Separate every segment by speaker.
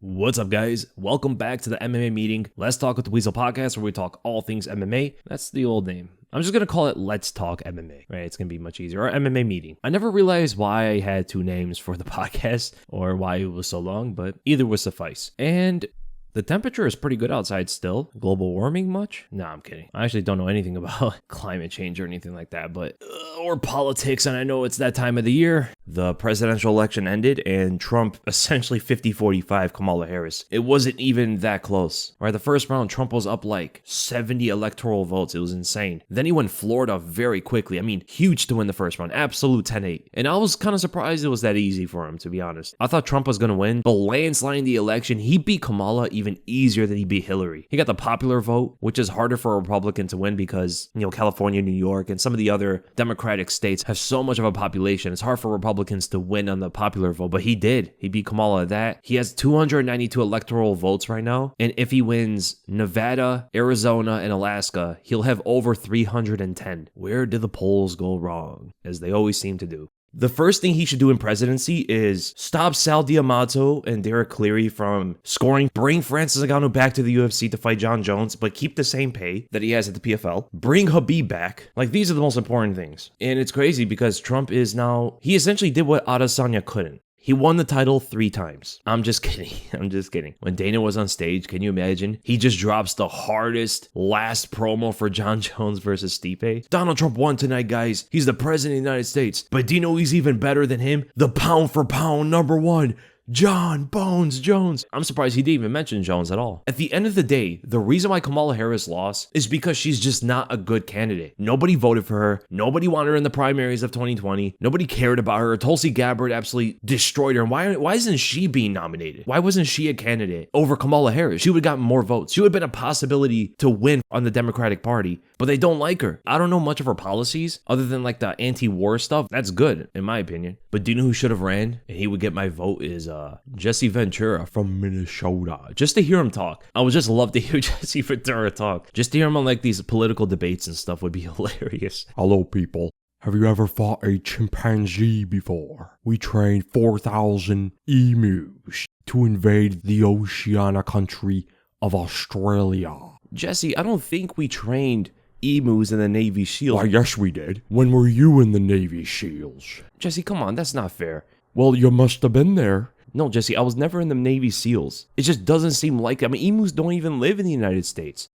Speaker 1: What's up, guys? Welcome back to the MMA meeting. Let's Talk with the Weasel podcast, where we talk all things MMA. That's the old name. I'm just going to call it Let's Talk MMA, right? It's going to be much easier. Or MMA meeting. I never realized why I had two names for the podcast or why it was so long, but either would suffice. And the temperature is pretty good outside still. Global warming much? No, I'm kidding. I actually don't know anything about climate change or anything like that, but or politics, and I know it's that time of the year. The presidential election ended, and Trump essentially 50-45 Kamala Harris. It wasn't even that close. Right, the first round, Trump was up like 70 electoral votes. It was insane. Then he went Florida very quickly. I mean, huge to win the first round. Absolute 10-8. And I was kind of surprised it was that easy for him, to be honest. I thought Trump was going to win, but landsliding the election, he beat Kamala even easier than he beat Hillary. He got the popular vote, which is harder for a Republican to win because, California, New York, and some of the other Democratic states have so much of a population. It's hard for Republicans to win on the popular vote, but he did. He beat Kamala at that. He has 292 electoral votes right now, and if he wins Nevada, Arizona, and Alaska, he'll have over 310. Where did the polls go wrong? As they always seem to do. The first thing he should do in presidency is stop Sal D'Amato and Derek Cleary from scoring, bring Francis Ngannou back to the UFC to fight Jon Jones, but keep the same pay that he has at the PFL. Bring Khabib back. Like, these are the most important things. And it's crazy because Trump is now, he essentially did what Adesanya couldn't. He won the title 3 times. I'm just kidding. I'm just kidding. When Dana was on stage, can you imagine? He just drops the hardest last promo for Jon Jones versus Stipe. Donald Trump won tonight, guys. He's the president of the United States. But do you know he's even better than him? The pound for pound #1. Jon Bones Jones. I'm surprised he didn't even mention Jones at all. At the end of the day, the reason why Kamala Harris lost is because she's just not a good candidate. Nobody voted for her. Nobody wanted her in the primaries of 2020. Nobody cared about her. Tulsi Gabbard absolutely destroyed her. And why isn't she being nominated? Why wasn't she a candidate over Kamala Harris? She would have gotten more votes. She would have been a possibility to win on the Democratic Party, but they don't like her. I don't know much of her policies other than like the anti-war stuff. That's good, in my opinion. But do you know who should have ran? And he would get my vote is Jesse Ventura from Minnesota. Just to hear him talk. I would just love to hear Jesse Ventura talk. Just to hear him on like these political debates and stuff would be hilarious.
Speaker 2: Hello, people. Have you ever fought a chimpanzee before? We trained 4,000 emus to invade the oceania country of Australia.
Speaker 1: Jesse, I don't think we trained emus in the Navy SEALs.
Speaker 2: Why, yes, we did. When were you in the Navy SEALs?
Speaker 1: Jesse, come on, that's not fair.
Speaker 2: Well, you must have been there.
Speaker 1: No, Jesse, I was never in the Navy SEALs. It just doesn't seem like it. I mean, emus don't even live in the United States.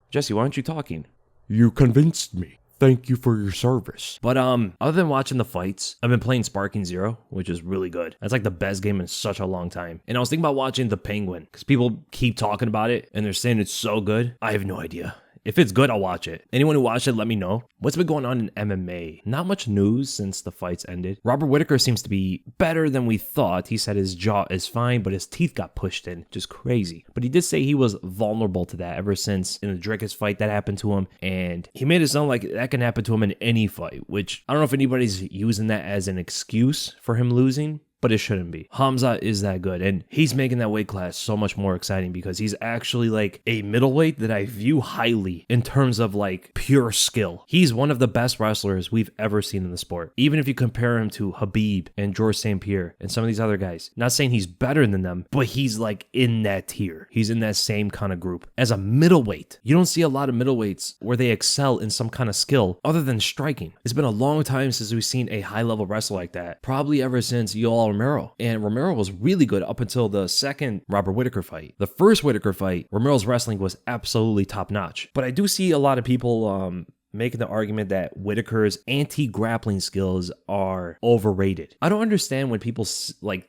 Speaker 1: Jesse, why aren't you talking?
Speaker 2: You convinced me. Thank you for your service.
Speaker 1: But other than watching the fights, I've been playing Sparking Zero, which is really good. That's like the best game in such a long time. And I was thinking about watching The Penguin, because people keep talking about it, and they're saying it's so good. I have no idea. If it's good, I'll watch it. Anyone who watched it, let me know. What's been going on in MMA? Not much news since the fights ended. Robert Whittaker seems to be better than we thought. He said his jaw is fine, but his teeth got pushed in. Just crazy. But he did say he was vulnerable to that ever since in the Dricus fight that happened to him. And he made it sound like that can happen to him in any fight, which I don't know if anybody's using that as an excuse for him losing, but it shouldn't be. Khamzat is that good, and he's making that weight class so much more exciting because he's actually like a middleweight that I view highly in terms of like pure skill. He's one of the best wrestlers we've ever seen in the sport. Even if you compare him to Khabib and George St. Pierre and some of these other guys, not saying he's better than them, but he's like in that tier. He's in that same kind of group. As a middleweight, you don't see a lot of middleweights where they excel in some kind of skill other than striking. It's been a long time since we've seen a high-level wrestler like that. Probably ever since Yoel Romero. And Romero was really good up until the second Robert Whittaker fight. The first Whittaker fight, Romero's wrestling was absolutely top-notch. But I do see a lot of people making the argument that Whittaker's anti-grappling skills are overrated. I don't understand when people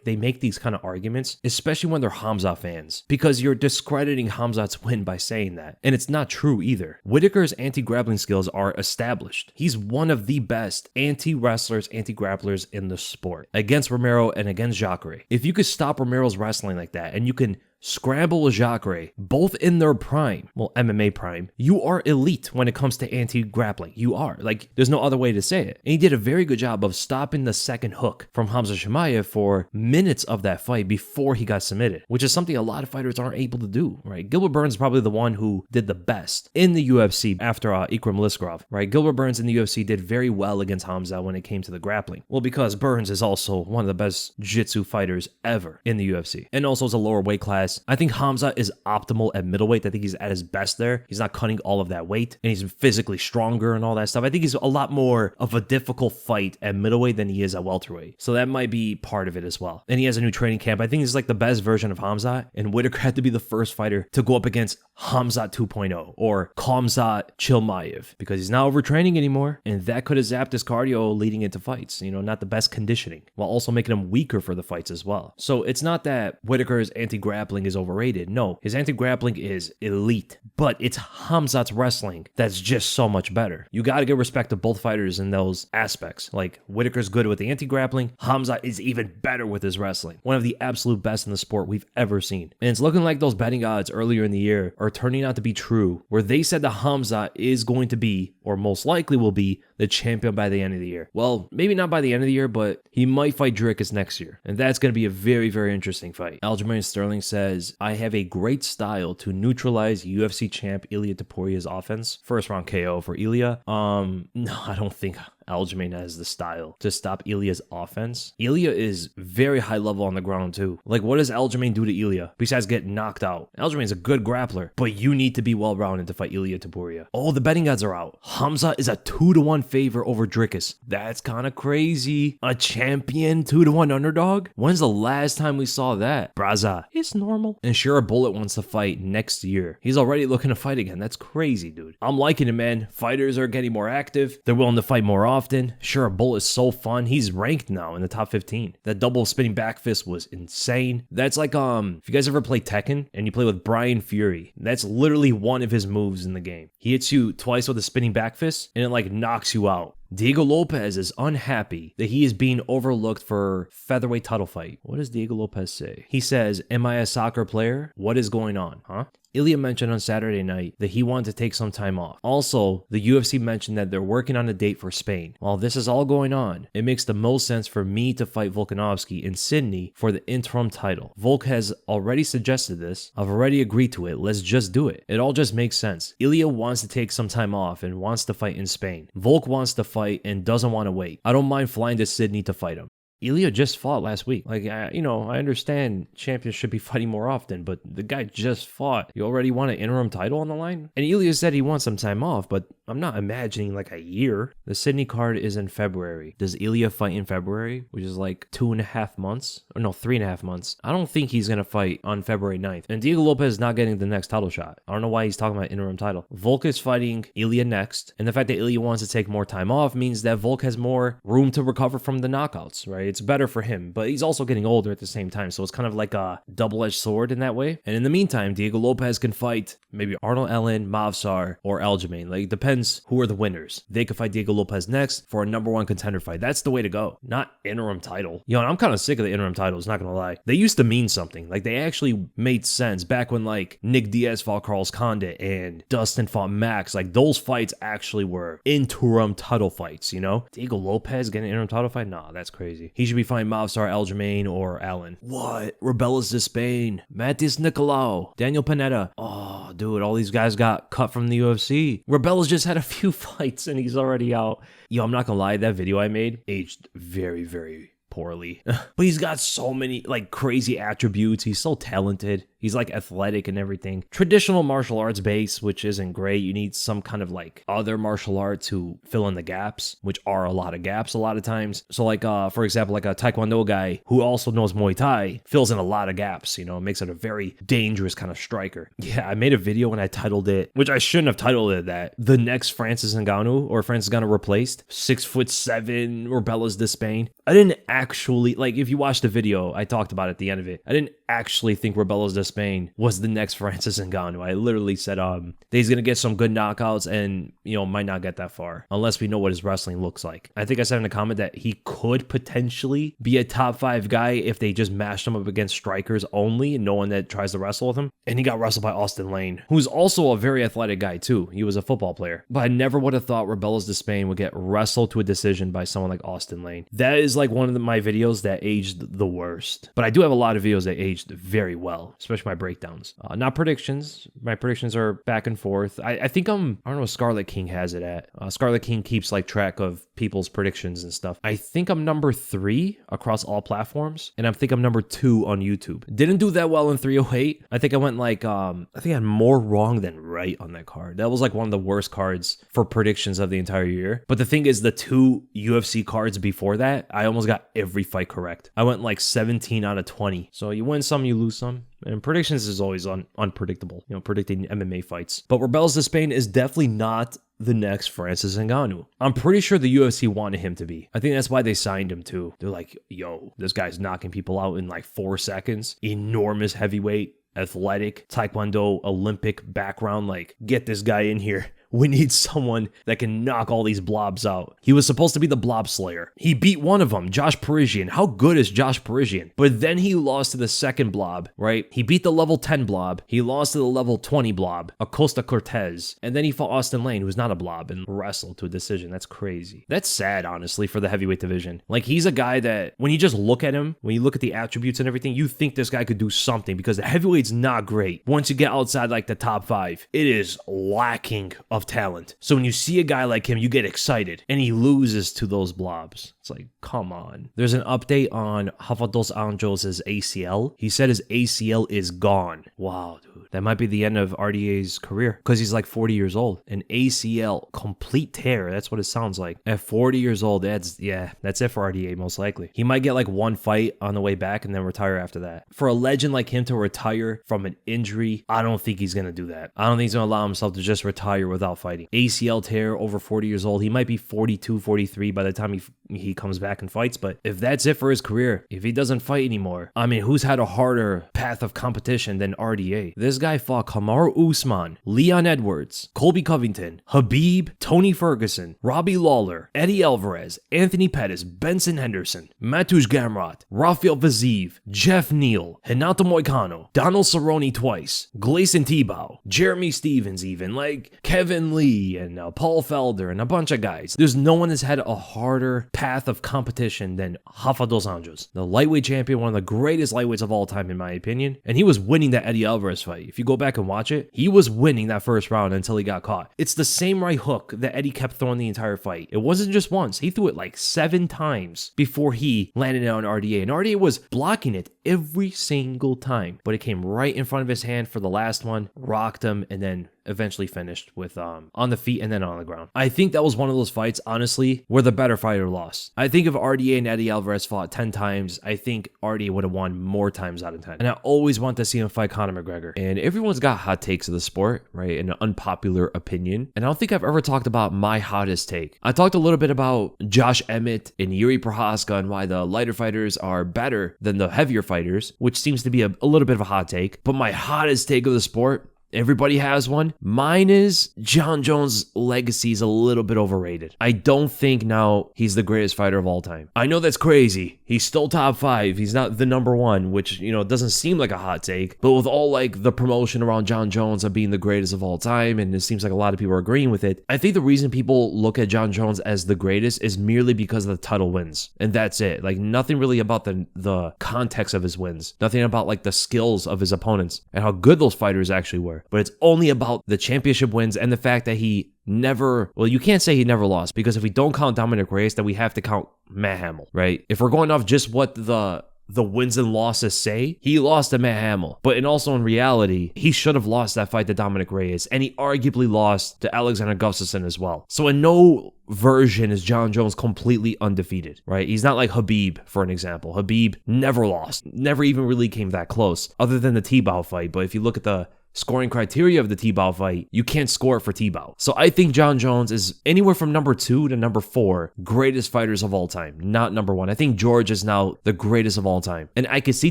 Speaker 1: they make these kind of arguments, especially when they're Khamzat fans, because you're discrediting Khamzat's win by saying that. And it's not true either. Whittaker's anti-grappling skills are established. He's one of the best anti-wrestlers, anti-grapplers in the sport against Romero and against Jacare. If you could stop Romero's wrestling like that and you can Scramble Jacare, both in their prime, well, MMA prime, you are elite when it comes to anti-grappling. You are. Like, there's no other way to say it. And he did a very good job of stopping the second hook from Khamzat Chimaev for minutes of that fight before he got submitted, which is something a lot of fighters aren't able to do, right? Gilbert Burns is probably the one who did the best in the UFC after Ikram Liskarov, right? Gilbert Burns in the UFC did very well against Khamzat when it came to the grappling. Well, because Burns is also one of the best jiu-jitsu fighters ever in the UFC, and also is a lower weight class. I think Khamzat is optimal at middleweight. I think he's at his best there. He's not cutting all of that weight, and he's physically stronger and all that stuff. I think he's a lot more of a difficult fight at middleweight than he is at welterweight. So that might be part of it as well. And he has a new training camp. I think he's like the best version of Khamzat, and Whitaker had to be the first fighter to go up against Khamzat 2.0 or Khamzat Chimaev because he's not overtraining anymore, and that could have zapped his cardio leading into fights. You know, not the best conditioning, while also making him weaker for the fights as well. So it's not that Whitaker's anti-grappling is overrated. No, his anti-grappling is elite, but it's Khamzat's wrestling that's just so much better. You got to give respect to both fighters in those aspects. Like, Whitaker's good with the anti-grappling. Khamzat is even better with his wrestling. One of the absolute best in the sport we've ever seen. And it's looking like those betting odds earlier in the year are turning out to be true, where they said that Khamzat is going to be, or most likely will be, the champion by the end of the year. Well, maybe not by the end of the year, but he might fight Dricus next year. And that's going to be a very, very interesting fight. Aljamain Sterling says, I have a great style to neutralize UFC champ Ilia Topuria's offense. First round KO for Ilia. No, I don't think Aljamain has the style to stop Ilia's offense. Ilia is very high level on the ground too. Like, what does Aljamain do to Ilia besides get knocked out? Aljamain's a good grappler, but you need to be well-rounded to fight Ilia Topuria. Oh, the betting odds are out. Khamzat is a 2-1 favor over Dricus. That's kind of crazy. A champion 2-1 underdog? When's the last time we saw that? Braza. It's normal. And Shara Bullet wants to fight next year. He's already looking to fight again. That's crazy, dude. I'm liking it, man. Fighters are getting more active. They're willing to fight more often. Sure, Bull is so fun. He's ranked now in the top 15. That double spinning back fist was insane. That's like, if you guys ever play Tekken and you play with Brian Fury, that's literally one of his moves in the game. He hits you twice with a spinning back fist and it like knocks you out. Diego Lopes is unhappy that he is being overlooked for featherweight title fight. What does Diego Lopes say? He says, am I a soccer player? What is going on, huh? Ilia mentioned on Saturday night that he wanted to take some time off. Also, the UFC mentioned that they're working on a date for Spain. While this is all going on, it makes the most sense for me to fight Volkanovski in Sydney for the interim title. Volk has already suggested this. I've already agreed to it. Let's just do it. It all just makes sense. Ilia wants to take some time off and wants to fight in Spain. Volk wants to fight and doesn't want to wait. I don't mind flying to Sydney to fight him. Ilia just fought last week. Like, I understand champions should be fighting more often, but the guy just fought. You already want an interim title on the line? And Ilia said he wants some time off, but I'm not imagining like a year. The Sydney card is in February. Does Ilia fight in February, which is like 2.5 months? Or no, 3.5 months. I don't think he's going to fight on February 9th. And Diego Lopes is not getting the next title shot. I don't know why he's talking about interim title. Volk is fighting Ilia next, and the fact that Ilia wants to take more time off means that Volk has more room to recover from the knockouts, right? It's better for him, but he's also getting older at the same time, so it's kind of like a double-edged sword in that way. And in the meantime, Diego Lopes can fight maybe Arnold Allen, Mavsar, or Aljamain. Like, it depends who are the winners. They could fight Diego Lopes next for a #1 contender fight. That's the way to go, not interim title. And I'm kind of sick of the interim titles, not gonna lie. They used to mean something. Like, they actually made sense back when, like, Nick Diaz fought Carlos Condit and Dustin fought Max. Like, those fights actually were interim title fights, you know? Diego Lopes getting an interim title fight? Nah, that's crazy. He should be fighting Mavsar, Aljamain, or Allen. What? Robelis Despaigne, Matis Nicolau, Daniel Pineda. Oh, dude, all these guys got cut from the UFC. Robelis just had a few fights and he's already out. I'm not gonna lie, that video I made aged very, very poorly. But he's got so many like crazy attributes. He's so talented. He's like athletic and everything. Traditional martial arts base, which isn't great. You need some kind of like other martial art to fill in the gaps, which are a lot of gaps a lot of times. So like, for example, like a Taekwondo guy who also knows Muay Thai fills in a lot of gaps, you know, it makes it a very dangerous kind of striker. Yeah, I made a video and I titled it, which I shouldn't have titled it that, the next Francis Ngannou, or Francis Ngannou replaced, 6'7", Robelis Despaigne. I didn't act actually, like, if you watch the video, I talked about it at the end of it. I didn't actually think Robelis Despaigne was the next Francis Ngannou. I literally said that he's going to get some good knockouts and, might not get that far unless we know what his wrestling looks like. I think I said in a comment that he could potentially be a top 5 guy if they just mashed him up against strikers only and no one that tries to wrestle with him. And he got wrestled by Austin Lane, who's also a very athletic guy too. He was a football player. But I never would have thought Robelis Despaigne would get wrestled to a decision by someone like Austin Lane. That is like one of my videos that aged the worst. But I do have a lot of videos that aged very well, especially my breakdowns. Not predictions. My predictions are back and forth. I think I don't know what Scarlet King has it at. Scarlet King keeps like track of people's predictions and stuff. I think I'm number 3 across all platforms, and I think I'm number 2 on YouTube. Didn't do that well in 308. I think I went like, I think I had more wrong than right on that card. That was like one of the worst cards for predictions of the entire year. But the thing is, the 2 UFC cards before that, I almost got every fight correct. I went like 17 out of 20. So you win some, you lose some. And predictions is always unpredictable, predicting MMA fights. But Robelis Despaigne is definitely not the next Francis Ngannou. I'm pretty sure the UFC wanted him to be. I think that's why they signed him too. They're like, yo, this guy's knocking people out in like 4 seconds. Enormous heavyweight, athletic, taekwondo, Olympic background. Like, get this guy in here. We need someone that can knock all these blobs out. He was supposed to be the blob slayer. He beat one of them, Josh Parisian. How good is Josh Parisian? But then he lost to the second blob, right? He beat the level 10 blob. He lost to the level 20 blob, Acosta Cortez. And then he fought Austin Lane, who's not a blob, and wrestled to a decision. That's crazy. That's sad, honestly, for the heavyweight division. Like, he's a guy that, when you just look at him, when you look at the attributes and everything, you think this guy could do something because the heavyweight's not great. Once you get outside, like, the top 5, it is lacking of talent. So when you see a guy like him, you get excited, and he loses to those blobs. It's like, come on. There's an update on Rafael Dos Anjos' ACL. He said his ACL is gone. Wow, dude. That might be the end of RDA's career because he's like 40 years old. An ACL, complete tear. That's what it sounds like. At 40 years old, that's it for RDA most likely. He might get like one fight on the way back and then retire after that. For a legend like him to retire from an injury, I don't think he's going to do that. I don't think he's going to allow himself to just retire without fighting. ACL tear, over 40 years old. He might be 42, 43 by the time he comes back and fights. But if that's it for his career, if he doesn't fight anymore, I mean, who's had a harder path of competition than RDA? This guy fought Kamaru Usman, Leon Edwards, Colby Covington, Khabib, Tony Ferguson, Robbie Lawler, Eddie Alvarez, Anthony Pettis, Benson Henderson, Mateusz Gamrot, Rafael Vaziev, Jeff Neal, Renato Moicano, Donald Cerrone twice, Gleison Tebow, Jeremy Stevens even, like Kevin Lee and Paul Felder and a bunch of guys. There's no one that's had a harder path of competition than Rafael Dos Anjos, the lightweight champion, one of the greatest lightweights of all time in my opinion, and he was winning that Eddie Alvarez fight. If you go back and watch it, he was winning that first round until he got caught. It's the same right hook that Eddie kept throwing the entire fight. It wasn't just once. He threw it like 7 times before he landed it on RDA, and RDA was blocking it every single time, but it came right in front of his hand for the last one, rocked him, and then eventually finished with on the feet and then on the ground. I think that was one of those fights, honestly, where the better fighter lost. I think if RDA and Eddie Alvarez fought 10 times, I think RDA would have won more times out of 10. And I always want to see him fight Conor McGregor. And everyone's got hot takes of the sport, right? An unpopular opinion. And I don't think I've ever talked about my hottest take. I talked a little bit about Josh Emmett and Yuri Prohaska and why the lighter fighters are better than the heavier fighters, which seems to be a little bit of a hot take. But my hottest take of the sport, everybody has one. Mine is Jon Jones' legacy is a little bit overrated. I don't think now he's the greatest fighter of all time. I know that's crazy. He's still top 5. He's not the number 1, which, doesn't seem like a hot take. But with all like the promotion around Jon Jones of being the greatest of all time, and it seems like a lot of people are agreeing with it, I think the reason people look at Jon Jones as the greatest is merely because of the title wins. And that's it. Like nothing really about the context of his wins. Nothing about like the skills of his opponents and how good those fighters actually were. But it's only about the championship wins and the fact that he never, well, you can't say he never lost, because if we don't count Dominic Reyes, then we have to count Matt Hamill, right? If we're going off just what the wins and losses say, he lost to Matt Hamill. But in reality, he should have lost that fight to Dominic Reyes, and he arguably lost to Alexander Gustafsson as well. So in no version is Jon Jones completely undefeated, right? He's not like Khabib, for an example. Khabib never lost, never even really came that close, other than the Tebow fight. But if you look at the scoring criteria of the Tebow fight, you can't score it for Tebow. So I think Jon Jones is anywhere from number 2 to number 4 greatest fighters of all time, not number 1. I think George is now the greatest of all time. And I can see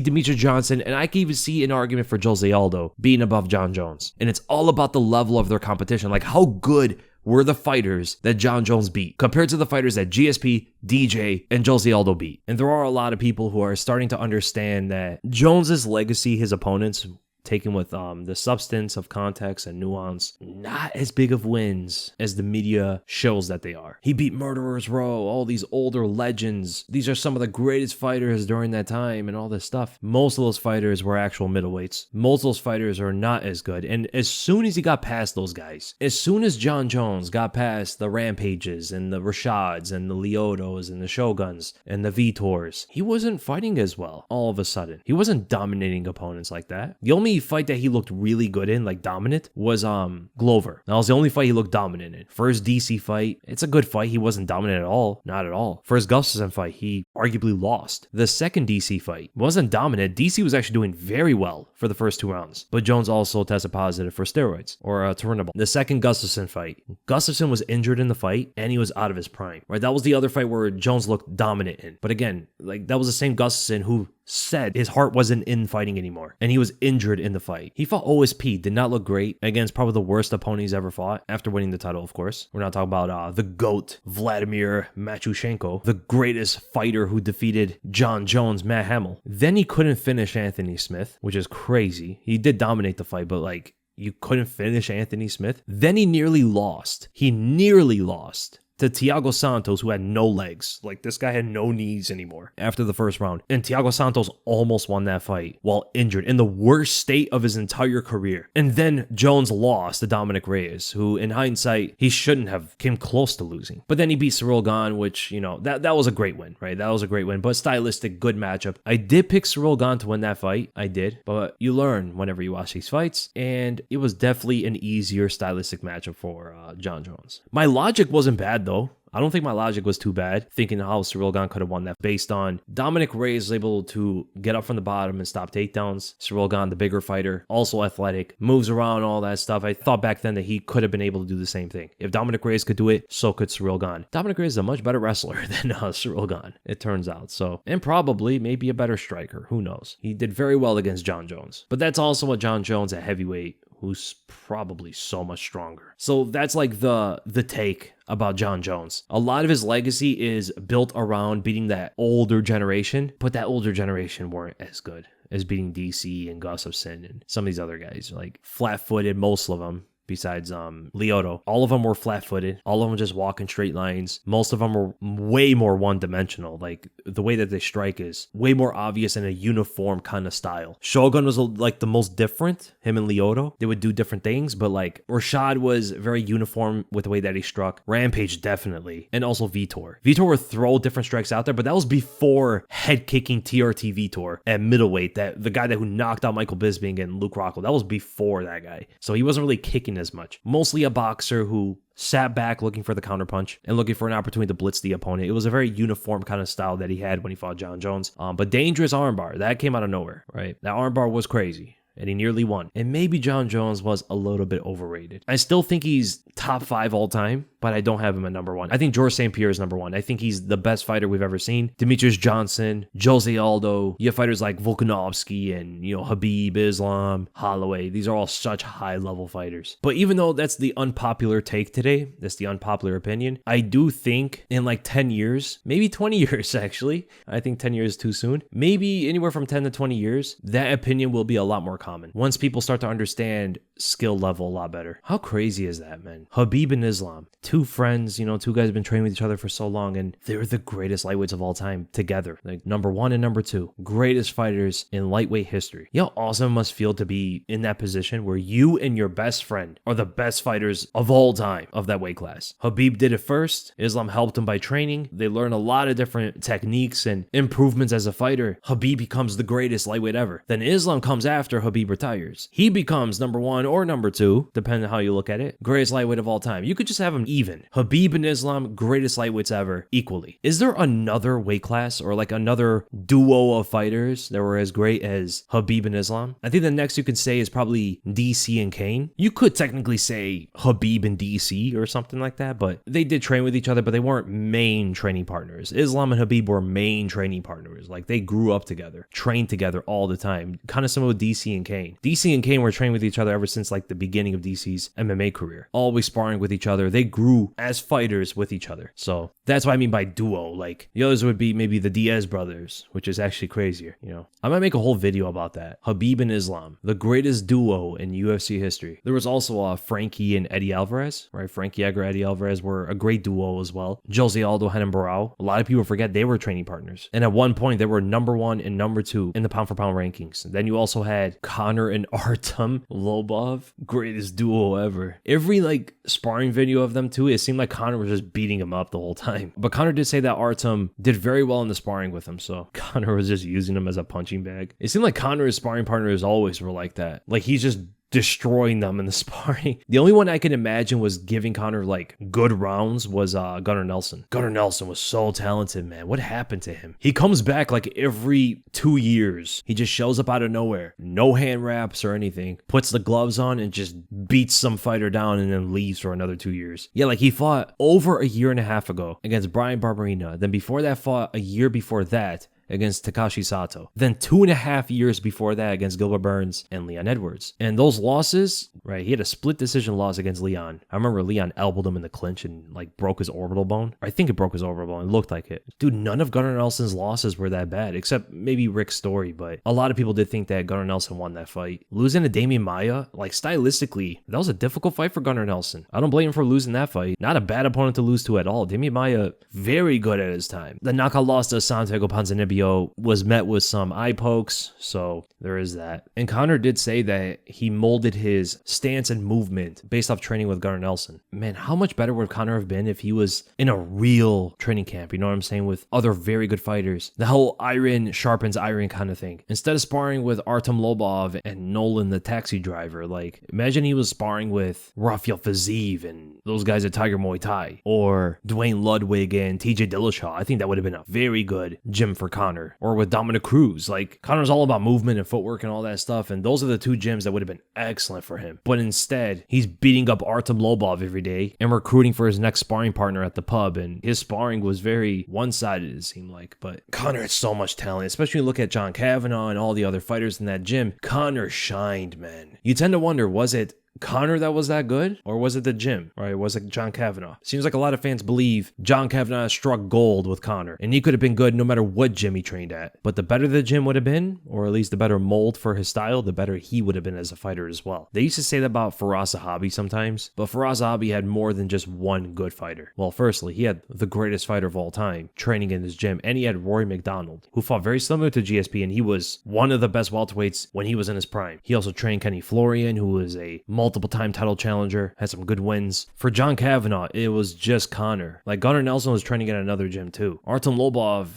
Speaker 1: Demetrious Johnson, and I can even see an argument for Jose Aldo being above Jon Jones. And it's all about the level of their competition. Like, how good were the fighters that Jon Jones beat compared to the fighters that GSP, DJ, and Jose Aldo beat. And there are a lot of people who are starting to understand that Jones's legacy, his opponents, taken with the substance of context and nuance, not as big of wins as the media shows that they are. He beat Murderers Row, all these older legends. These are some of the greatest fighters during that time and all this stuff. Most of those fighters were actual middleweights. Most of those fighters are not as good. And as soon as he got past those guys, as soon as Jon Jones got past the Rampages and the Rashads and the Lyotos and the Shoguns and the Vitors, he wasn't fighting as well all of a sudden. He wasn't dominating opponents like that. The only fight that he looked really good in, like dominant, was Glover. That was the only fight he looked dominant in. First DC fight, it's a good fight. He wasn't dominant at all. Not at all. First Gustafsson fight, he arguably lost. The second DC fight wasn't dominant. DC was actually doing very well for the first 2 rounds. But Jones also tested positive for steroids or Turinabol. The second Gustafsson fight, Gustafsson was injured in the fight and he was out of his prime. Right? That was the other fight where Jones looked dominant in. But again, like that was the same Gustafsson who said his heart wasn't in fighting anymore and he was injured in the fight. He fought OSP, did not look great against probably the worst opponent he's ever fought after winning the title, of course. We're not talking about the GOAT, Vladimir Matyushenko, the greatest fighter who defeated Jon Jones, Matt Hamill. Then he couldn't finish Anthony Smith, which is crazy. He did dominate the fight, but like you couldn't finish Anthony Smith. Then he nearly lost. He nearly lost to Thiago Santos, who had no legs. Like, this guy had no knees anymore after the first round. And Thiago Santos almost won that fight while injured in the worst state of his entire career. And then Jones lost to Dominic Reyes, who in hindsight, he shouldn't have came close to losing. But then he beat Ciryl Gane, which, you know, that was a great win, right? That was a great win, but stylistic, good matchup. I did pick Ciryl Gane to win that fight. I did, but you learn whenever you watch these fights, and it was definitely an easier stylistic matchup for Jon Jones. My logic wasn't bad, though. I don't think my logic was too bad, thinking how Ciryl Gane could have won that based on Dominic Reyes was able to get up from the bottom and stop takedowns. Ciryl Gane, the bigger fighter, also athletic, moves around, all that stuff. I thought back then that he could have been able to do the same thing. If Dominic Reyes could do it, so could Ciryl Gane. Dominic Reyes is a much better wrestler than Ciryl Gane, it turns out. So, and probably maybe a better striker. Who knows? He did very well against Jon Jones. But that's also what Jon Jones at heavyweight, who's probably so much stronger. So that's like the take about Jon Jones. A lot of his legacy is built around beating that older generation, but that older generation weren't as good as beating DC and Gustafsson and some of these other guys, like flat-footed, most of them. Besides Lyoto. All of them were flat-footed. All of them just walk in straight lines. Most of them were way more one-dimensional. Like, the way that they strike is way more obvious in a uniform kind of style. Shogun was like the most different, him and Lyoto. They would do different things, but like Rashad was very uniform with the way that he struck. Rampage, definitely. And also Vitor. Vitor would throw different strikes out there, but that was before head-kicking TRT Vitor at middleweight, that the guy that who knocked out Michael Bisping and Luke Rockhold. That was before that guy. So he wasn't really kicking as much. Mostly a boxer who sat back looking for the counterpunch and looking for an opportunity to blitz the opponent. It was a very uniform kind of style that he had when he fought Jon Jones. But dangerous armbar, that came out of nowhere, right? That armbar was crazy. And he nearly won. And maybe Jon Jones was a little bit overrated. I still think he's top 5 all time, but I don't have him at number 1. I think George St. Pierre is number 1. I think he's the best fighter we've ever seen. Demetrious Johnson, Jose Aldo, you have fighters like Volkanovski and, you know, Khabib, Islam, Holloway. These are all such high-level fighters. But even though that's the unpopular take today, that's the unpopular opinion, I do think in like 10 years, maybe 20 years actually, I think 10 years is too soon, maybe anywhere from 10 to 20 years, that opinion will be a lot more common. Once people start to understand skill level a lot better. How crazy is that, man? Khabib and Islam, 2 friends, you know, 2 guys have been training with each other for so long, and they're the greatest lightweights of all time together. Like number 1 and number 2, greatest fighters in lightweight history. You know how awesome it must feel to be in that position where you and your best friend are the best fighters of all time of that weight class. Khabib did it first. Islam helped him by training. They learn a lot of different techniques and improvements as a fighter. Khabib becomes the greatest lightweight ever. Then Islam comes after Khabib Khabib retires. He becomes number 1 or number 2, depending on how you look at it, greatest lightweight of all time. You could just have them even. Khabib and Islam, greatest lightweights ever, equally. Is there another weight class or like another duo of fighters that were as great as Khabib and Islam? I think the next you could say is probably DC and Kane. You could technically say Khabib and DC or something like that, but they did train with each other, but they weren't main training partners. Islam and Khabib were main training partners. Like they grew up together, trained together all the time. Kind of similar with DC and Kane. DC and Kane were training with each other ever since like the beginning of DC's MMA career. Always sparring with each other. They grew as fighters with each other. So that's what I mean by duo. Like the others would be maybe the Diaz brothers, which is actually crazier, you know. I might make a whole video about that. Khabib and Islam, the greatest duo in UFC history. There was also Frankie and Eddie Alvarez, right? Frankie Edgar, Eddie Alvarez were a great duo as well. Jose Aldo, Renan Barão. A lot of people forget they were training partners. And at one point, they were number 1 and number 2 in the pound for pound rankings. Then you also had Conor and Artem Lobov, greatest duo ever. Every like sparring video of them too, it seemed like Conor was just beating him up the whole time. But Conor did say that Artem did very well in the sparring with him, so Conor was just using him as a punching bag. It seemed like Conor's sparring partners always were like that. Like he's just destroying them in the sparring. The only one I could imagine was giving Conor like good rounds was Gunnar Nelson. Gunnar Nelson was so talented, man. What happened to him? He comes back like every 2 years. He just shows up out of nowhere. No hand wraps or anything. Puts the gloves on and just beats some fighter down and then leaves for another 2 years. Yeah, like he fought over a year and a half ago against Brian Barberena. Then before that fought a year before that against Takashi Sato. Then 2.5 years before that against Gilbert Burns and Leon Edwards. And those losses, right, he had a split decision loss against Leon. I remember Leon elbowed him in the clinch and like broke his orbital bone. Or I think it broke his orbital bone. It looked like it. Dude, none of Gunnar Nelson's losses were that bad, except maybe Rick's story, but a lot of people did think that Gunnar Nelson won that fight. Losing to Damian Maia, like stylistically, that was a difficult fight for Gunnar Nelson. I don't blame him for losing that fight. Not a bad opponent to lose to at all. Damian Maia, very good at his time. The knockout loss to Santiago Ponzinibbio was met with some eye pokes, so there is that. And Conor did say that he molded his stance and movement based off training with Gunnar Nelson. Man, how much better would Conor have been if he was in a real training camp, you know what I'm saying, with other very good fighters? The whole iron sharpens iron kind of thing. Instead of sparring with Artem Lobov and Nolan the taxi driver, like imagine he was sparring with Rafael Fiziev and those guys at Tiger Muay Thai, or Dwayne Ludwig and TJ Dillashaw. I think that would have been a very good gym for Conor. Or with Dominic Cruz. Like Conor's all about movement and footwork and all that stuff, and those are the two gyms that would have been excellent for him. But instead, he's beating up Artem Lobov every day and recruiting for his next sparring partner at the pub, and his sparring was very one-sided, it seemed like. But Conor had so much talent, especially when you look at John Kavanagh and all the other fighters in that gym. Conor shined, man. You tend to wonder, was it Conor that was that good, or was it the gym, right? Was it John Kavanagh? Seems like a lot of fans believe John Kavanagh struck gold with Conor, and he could have been good no matter what gym he trained at. But the better the gym would have been, or at least the better mold for his style, the better he would have been as a fighter as well. They used to say that about Firas Zahabi sometimes, but Firas Zahabi had more than just one good fighter. Well, firstly, he had the greatest fighter of all time training in his gym, and he had Rory McDonald, who fought very similar to GSP, and he was one of the best welterweights when he was in his prime. He also trained Kenny Florian, who was a multiple-time title challenger, had some good wins. For John Kavanagh, it was just Conor. Like Gunnar Nelson was training at another gym too. Artem Lobov,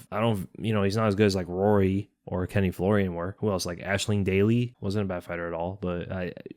Speaker 1: he's not as good as like Rory or Kenny Florian were. Who else? Like Aisling Daly wasn't a bad fighter at all, but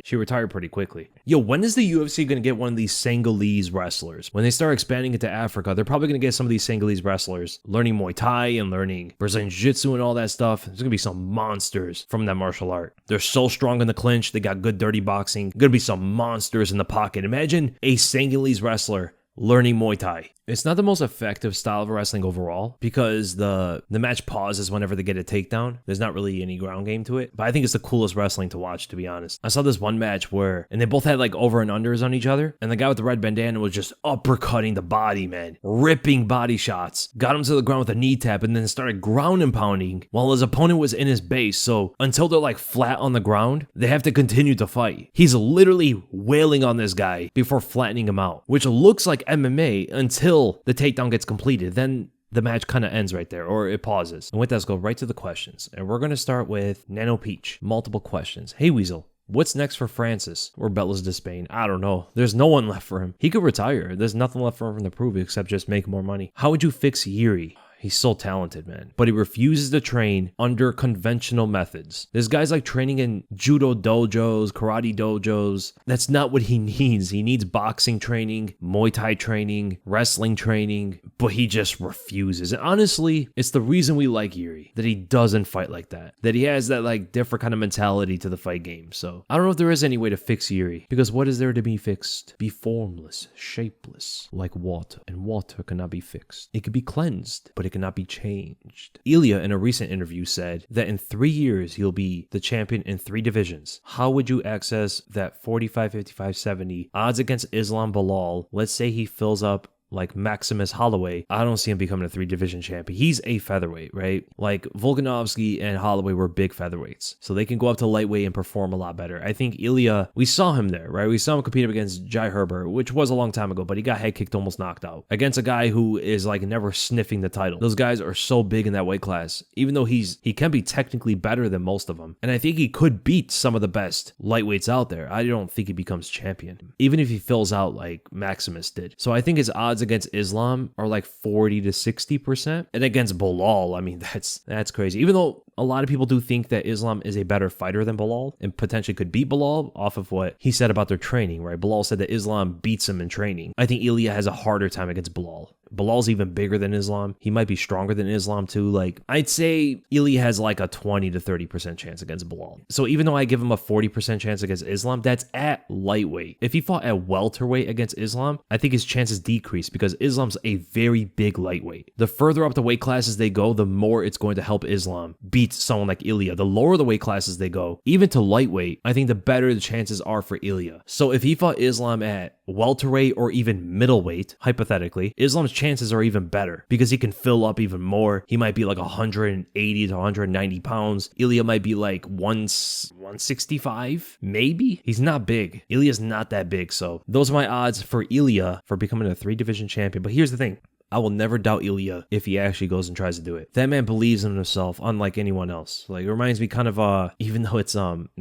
Speaker 1: she retired pretty quickly. Yo, when is the UFC going to get one of these Senegalese wrestlers? When they start expanding into Africa, they're probably going to get some of these Senegalese wrestlers learning Muay Thai and learning Brazilian Jiu-Jitsu and all that stuff. There's going to be some monsters from that martial art. They're so strong in the clinch. They got good dirty boxing. Going to be some monsters in the pocket. Imagine a Senegalese wrestler learning Muay Thai. It's not the most effective style of wrestling overall because the match pauses whenever they get a takedown. There's not really any ground game to it, but I think it's the coolest wrestling to watch, to be honest. I saw this one match and they both had like over and unders on each other, and the guy with the red bandana was just uppercutting the body, man. Ripping body shots. Got him to the ground with a knee tap and then started ground and pounding while his opponent was in his base. So until they're like flat on the ground, they have to continue to fight. He's literally wailing on this guy before flattening him out, which looks like MMA until the takedown gets completed. Then the match kind of ends right there, or it pauses. And with that, let's go right to the questions. And we're going to start with Nano Peach. Multiple questions. Hey, Weasel. What's next for Francis or Robelis Despaigne? I don't know. There's no one left for him. He could retire. There's nothing left for him to prove except just make more money. How would you fix Jiri? He's so talented, man. But he refuses to train under conventional methods. There's guys like training in judo dojos, karate dojos. That's not what he needs. He needs boxing training, Muay Thai training, wrestling training, but he just refuses. And honestly, it's the reason we like Jiri, that he doesn't fight like that. That he has that like different kind of mentality to the fight game. So I don't know if there is any way to fix Jiri, because what is there to be fixed? Be formless, shapeless, like water. And water cannot be fixed. It can be cleansed, but it cannot be changed. Ilia, in a recent interview, said that in 3 years, he'll be the champion in 3 divisions. How would you access that 45, 55, 70 odds against Islam Bilal? Let's say he fills up like Maximus Holloway. I don't see him becoming a 3-division champion. He's a featherweight, right? Like Volkanovski and Holloway were big featherweights, so they can go up to lightweight and perform a lot better. I think Ilia, we saw him there, right? We saw him compete against Jai Herbert, which was a long time ago, but he got head kicked, almost knocked out against a guy who is like never sniffing the title. Those guys are so big in that weight class, even though he can be technically better than most of them. And I think he could beat some of the best lightweights out there. I don't think he becomes champion, even if he fills out like Maximus did. So I think his odds against Islam are like 40 to 60%. And against Bilal, I mean, that's crazy. Even though a lot of people do think that Islam is a better fighter than Bilal and potentially could beat Bilal off of what he said about their training, right? Bilal said that Islam beats him in training. I think Ilia has a harder time against Bilal. Bilal's even bigger than Islam. He might be stronger than Islam too. Like, I'd say Ilia has like a 20 to 30% chance against Bilal. So even though I give him a 40% chance against Islam, that's at lightweight. If he fought at welterweight against Islam, I think his chances decrease because Islam's a very big lightweight. The further up the weight classes they go, the more it's going to help Islam beat someone like Ilia. The lower the weight classes they go, even to lightweight, I think the better the chances are for Ilia. So if he fought Islam at welterweight or even middleweight, hypothetically, Islam's chances are even better because he can fill up even more. He might be like 180 to 190 pounds. Ilia might be like 165, maybe. He's not big. Ilia's not that big. So those are my odds for Ilia for becoming a 3-division champion. But here's the thing. I will never doubt Ilia if he actually goes and tries to do it. That man believes in himself, unlike anyone else. Like, it reminds me kind of, even though it's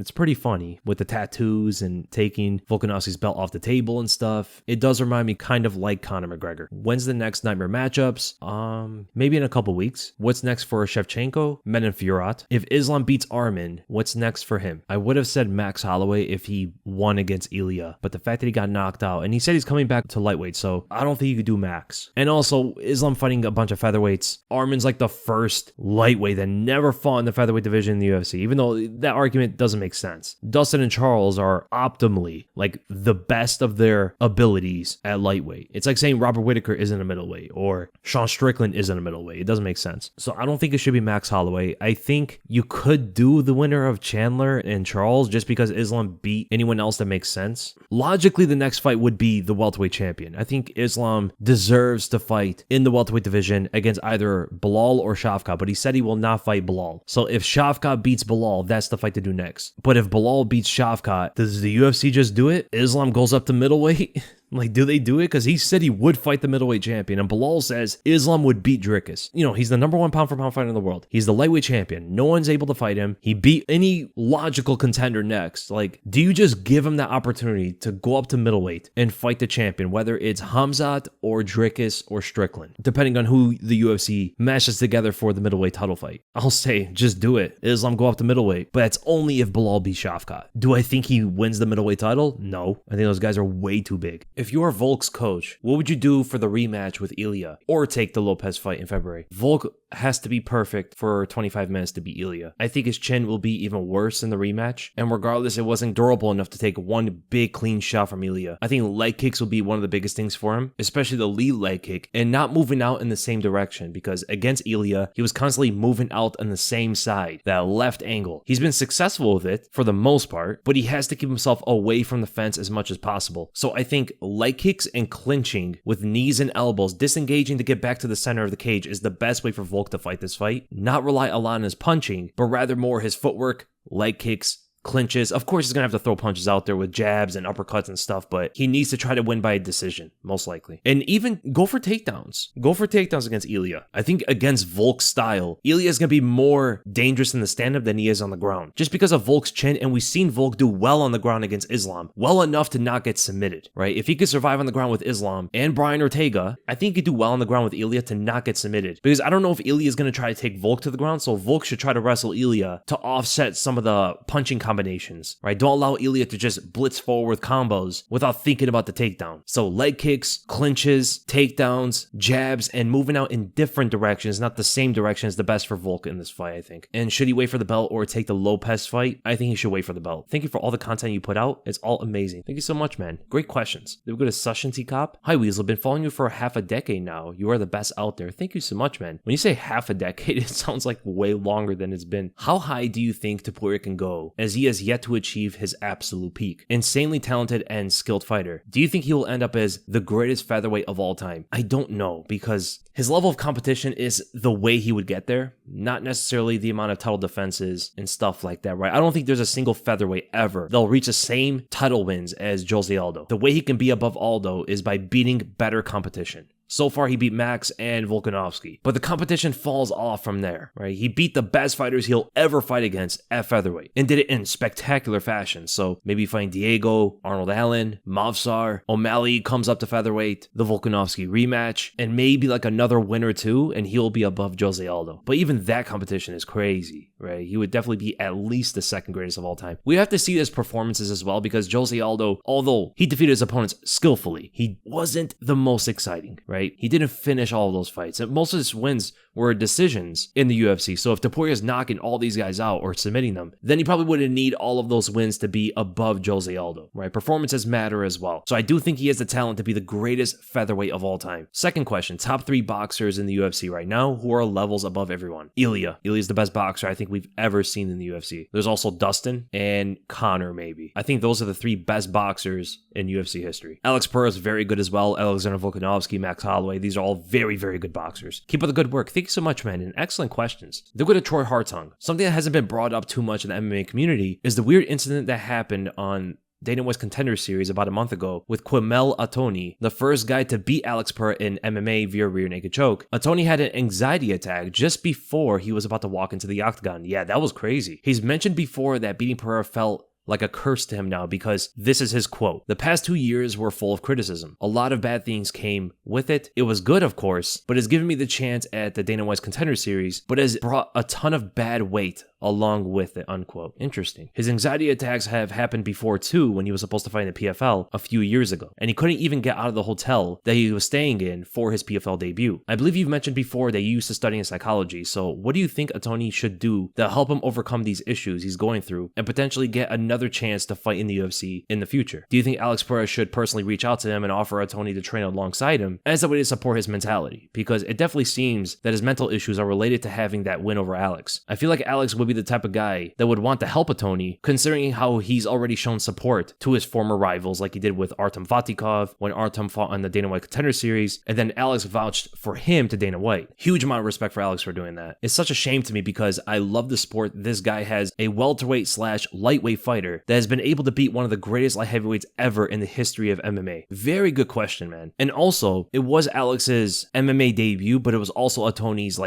Speaker 1: pretty funny with the tattoos and taking Volkanovski's belt off the table and stuff, it does remind me kind of like Conor McGregor. When's the next Nightmare matchups? Maybe in a couple weeks. What's next for Shevchenko? Menin Fiorot. If Islam beats Arman, what's next for him? I would have said Max Holloway if he won against Ilia, but the fact that he got knocked out, and he said he's coming back to lightweight, so I don't think you could do Max. And also, Islam fighting a bunch of featherweights. Arman's like the first lightweight that never fought in the featherweight division in the UFC, even though that argument doesn't make sense. Dustin and Charles are optimally like the best of their abilities at lightweight. It's like saying Robert Whittaker isn't a middleweight or Sean Strickland isn't a middleweight. It doesn't make sense. So I don't think it should be Max Holloway. I think you could do the winner of Chandler and Charles just because Islam beat anyone else that makes sense. Logically, the next fight would be the welterweight champion. I think Islam deserves to fight in the welterweight division against either Bilal or Shavkat, but he said he will not fight Bilal. So if Shavkat beats Bilal, that's the fight to do next. But if Bilal beats Shavkat, does the UFC just do it? Islam goes up to middleweight? Like, do they do it? Because he said he would fight the middleweight champion, and Bilal says Islam would beat Dricus. You know, he's the number 1 pound-for-pound fighter in the world. He's the lightweight champion. No one's able to fight him. He beat any logical contender next. Like, do you just give him that opportunity to go up to middleweight and fight the champion, whether it's Khamzat or Dricus or Strickland, depending on who the UFC mashes together for the middleweight title fight? I'll say, just do it. Islam go up to middleweight, but that's only if Bilal beats Shavkat. Do I think he wins the middleweight title? No. I think those guys are way too big. If you are Volk's coach, what would you do for the rematch with Ilia or take the Lopes fight in February? Volk has to be perfect for 25 minutes to beat Ilia. I think his chin will be even worse in the rematch, and regardless, it wasn't durable enough to take one big clean shot from Ilia. I think leg kicks will be one of the biggest things for him, especially the lead leg kick, and not moving out in the same direction, because against Ilia, he was constantly moving out on the same side, that left angle. He's been successful with it for the most part, but he has to keep himself away from the fence as much as possible. So I think leg kicks and clinching with knees and elbows, disengaging to get back to the center of the cage is the best way for Volk to fight this fight. Not rely a lot on his punching, but rather more his footwork, leg kicks, clinches. Of course, he's going to have to throw punches out there with jabs and uppercuts and stuff, but he needs to try to win by a decision, most likely. And even go for takedowns. Go for takedowns against Ilia. I think against Volk's style, Ilia is going to be more dangerous in the stand-up than he is on the ground. Just because of Volk's chin, and we've seen Volk do well on the ground against Islam, well enough to not get submitted, right? If he could survive on the ground with Islam and Brian Ortega, I think he could do well on the ground with Ilia to not get submitted. Because I don't know if Ilia is going to try to take Volk to the ground, so Volk should try to wrestle Ilia to offset some of the punching combinations, right? Don't allow Ilia to just blitz forward with combos without thinking about the takedown. So leg kicks, clinches, takedowns, jabs, and moving out in different directions, not the same direction, is the best for Volk in this fight, I think. And should he wait for the belt or take the Lopes fight? I think he should wait for the belt. Thank you for all the content you put out. It's all amazing. Thank you so much, man. Great questions. Then we go to Sushanti Cop. Hi, Weasel. Been following you for half a decade now. You are the best out there. Thank you so much, man. When you say half a decade, it sounds like way longer than it's been. How high do you think Topuria can go, as he has yet to achieve his absolute peak? Insanely talented and skilled fighter. Do you think he will end up as the greatest featherweight of all time? I don't know, because his level of competition is the way he would get there, not necessarily the amount of title defenses and stuff like that, right? I don't think there's a single featherweight ever that'll reach the same title wins as Jose Aldo. The way he can be above Aldo is by beating better competition. So far, he beat Max and Volkanovski, but the competition falls off from there, right? He beat the best fighters he'll ever fight against at featherweight and did it in spectacular fashion. So maybe find Diego, Arnold Allen, Movsar, O'Malley comes up to featherweight, the Volkanovski rematch, and maybe like another win or two, and he'll be above Jose Aldo. But even that competition is crazy, right? He would definitely be at least the second greatest of all time. We have to see his performances as well, because Jose Aldo, although he defeated his opponents skillfully, he wasn't the most exciting, right? He didn't finish all of those fights. And most of his wins were decisions in the UFC. So if Topuria is knocking all these guys out or submitting them, then he probably wouldn't need all of those wins to be above Jose Aldo, right? Performances matter as well. So I do think he has the talent to be the greatest featherweight of all time. Second question, top 3 boxers in the UFC right now who are levels above everyone. Ilia. Ilia's the best boxer I think we've ever seen in the UFC. There's also Dustin and Conor, maybe. I think those are the 3 best boxers in UFC history. Alex Pereira is very good as well. Alexander Volkanovski, Max Holloway. These are all very, very good boxers. Keep up the good work. Thank you so much, man, and excellent questions. Then go to Troy Hartung. Something that hasn't been brought up too much in the MMA community is the weird incident that happened on Dana White's Contender Series about a month ago with Quimel Atoni, the first guy to beat Alex Pereira in MMA via rear naked choke. Atoni had an anxiety attack just before he was about to walk into the octagon. Yeah, that was crazy. He's mentioned before that beating Pereira felt like a curse to him now, because this is his quote. The past 2 years were full of criticism. A lot of bad things came with it. It was good, of course, but it's given me the chance at the Dana White's Contender Series, but has brought a ton of bad weight along with it, unquote. Interesting. His anxiety attacks have happened before too, when he was supposed to fight in the PFL a few years ago, and he couldn't even get out of the hotel that he was staying in for his PFL debut. I believe you've mentioned before that you used to study in psychology, so what do you think Atoni should do to help him overcome these issues he's going through and potentially get another chance to fight in the UFC in the future? Do you think Alex Pereira should personally reach out to him and offer Atoni to train alongside him as a way to support his mentality? Because it definitely seems that his mental issues are related to having that win over Alex. I feel like Alex would be the type of guy that would want to help Atoni, considering how he's already shown support to his former rivals, like he did with Artem Vatikov when Artem fought on the Dana White Contender Series, and then Alex vouched for him to Dana White. Huge amount of respect for Alex for doing that. It's such a shame to me, because I love the sport. This guy has a welterweight / lightweight fighter that has been able to beat one of the greatest light heavyweights ever in the history of MMA. Very good question, man. And also, it was Alex's MMA debut, but it was also Atoni's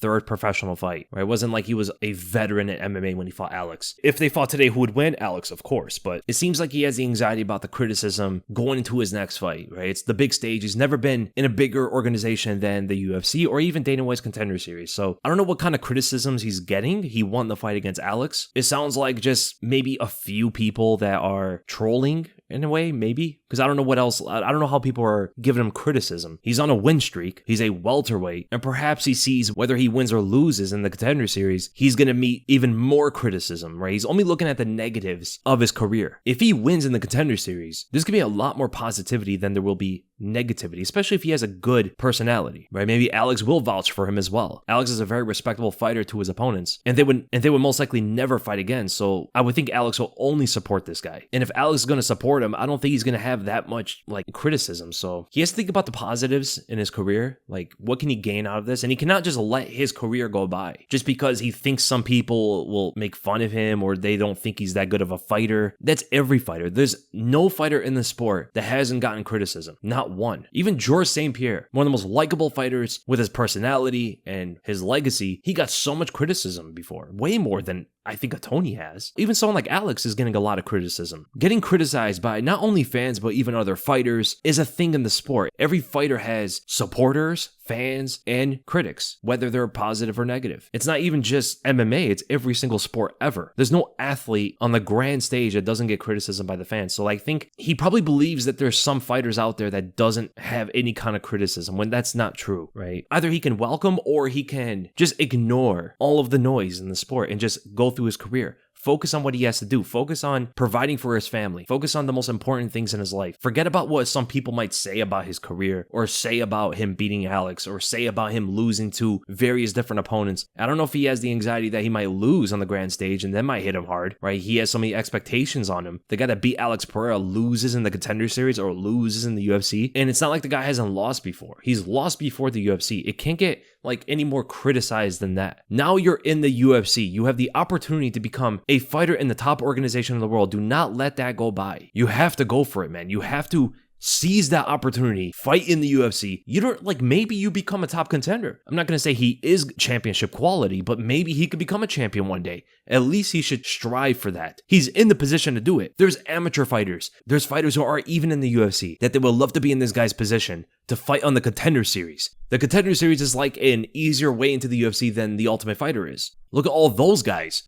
Speaker 1: third professional fight, right? It wasn't like he was a veteran at MMA when he fought Alex. If they fought today, who would win? Alex, of course, but it seems like he has the anxiety about the criticism going into his next fight, right? It's the big stage. He's never been in a bigger organization than the UFC or even Dana White's Contender Series. So I don't know what kind of criticisms he's getting. He won the fight against Alex. It sounds like just maybe a few people that are trolling in a way, maybe, because I don't know what else. I don't know how people are giving him criticism. He's on a win streak. He's a welterweight, and perhaps he sees whether he wins or loses in the Contender Series, he's going to meet even more criticism, right? He's only looking at the negatives of his career. If he wins in the Contender Series, there's going to be a lot more positivity than there will be negativity, especially if he has a good personality, right? Maybe Alex will vouch for him as well. Alex is a very respectable fighter to his opponents, and they would most likely never fight again. So I would think Alex will only support this guy. And if Alex is going to support him, I don't think he's going to have that much like criticism. So he has to think about the positives in his career. Like, what can he gain out of this? And he cannot just let his career go by just because he thinks some people will make fun of him or they don't think he's that good of a fighter. That's every fighter. There's no fighter in the sport that hasn't gotten criticism. Not one. Even Georges St-Pierre, one of the most likable fighters with his personality and his legacy, he got so much criticism before. Way more than I think a Tony has. Even someone like Alex is getting a lot of criticism. Getting criticized by not only fans, but even other fighters is a thing in the sport. Every fighter has supporters, fans, and critics, whether they're positive or negative. It's not even just MMA, it's every single sport ever. There's no athlete on the grand stage that doesn't get criticism by the fans. So I think he probably believes that there's some fighters out there that doesn't have any kind of criticism when that's not true, right? Either he can welcome or he can just ignore all of the noise in the sport and just go through his career. Focus on what he has to do. Focus on providing for his family. Focus on the most important things in his life. Forget about what some people might say about his career or say about him beating Alex or say about him losing to various different opponents. I don't know if he has the anxiety that he might lose on the grand stage and that might hit him hard, right? He has so many expectations on him. The guy that beat Alex Pereira loses in the Contender Series or loses in the UFC. And it's not like the guy hasn't lost before. He's lost before the UFC. It can't get like any more criticized than that. Now you're in the UFC. You have the opportunity to become a fighter in the top organization in the world. Do not let that go by. You have to go for it, man. You have to seize that opportunity, fight in the UFC. You don't like, maybe you become a top contender. I'm not going to say he is championship quality, but maybe he could become a champion one day. At least he should strive for that. He's in the position to do it. There's amateur fighters. There's fighters who are even in the UFC that they would love to be in this guy's position to fight on the Contender Series. The Contender Series is like an easier way into the UFC than the Ultimate Fighter is. Look at all those guys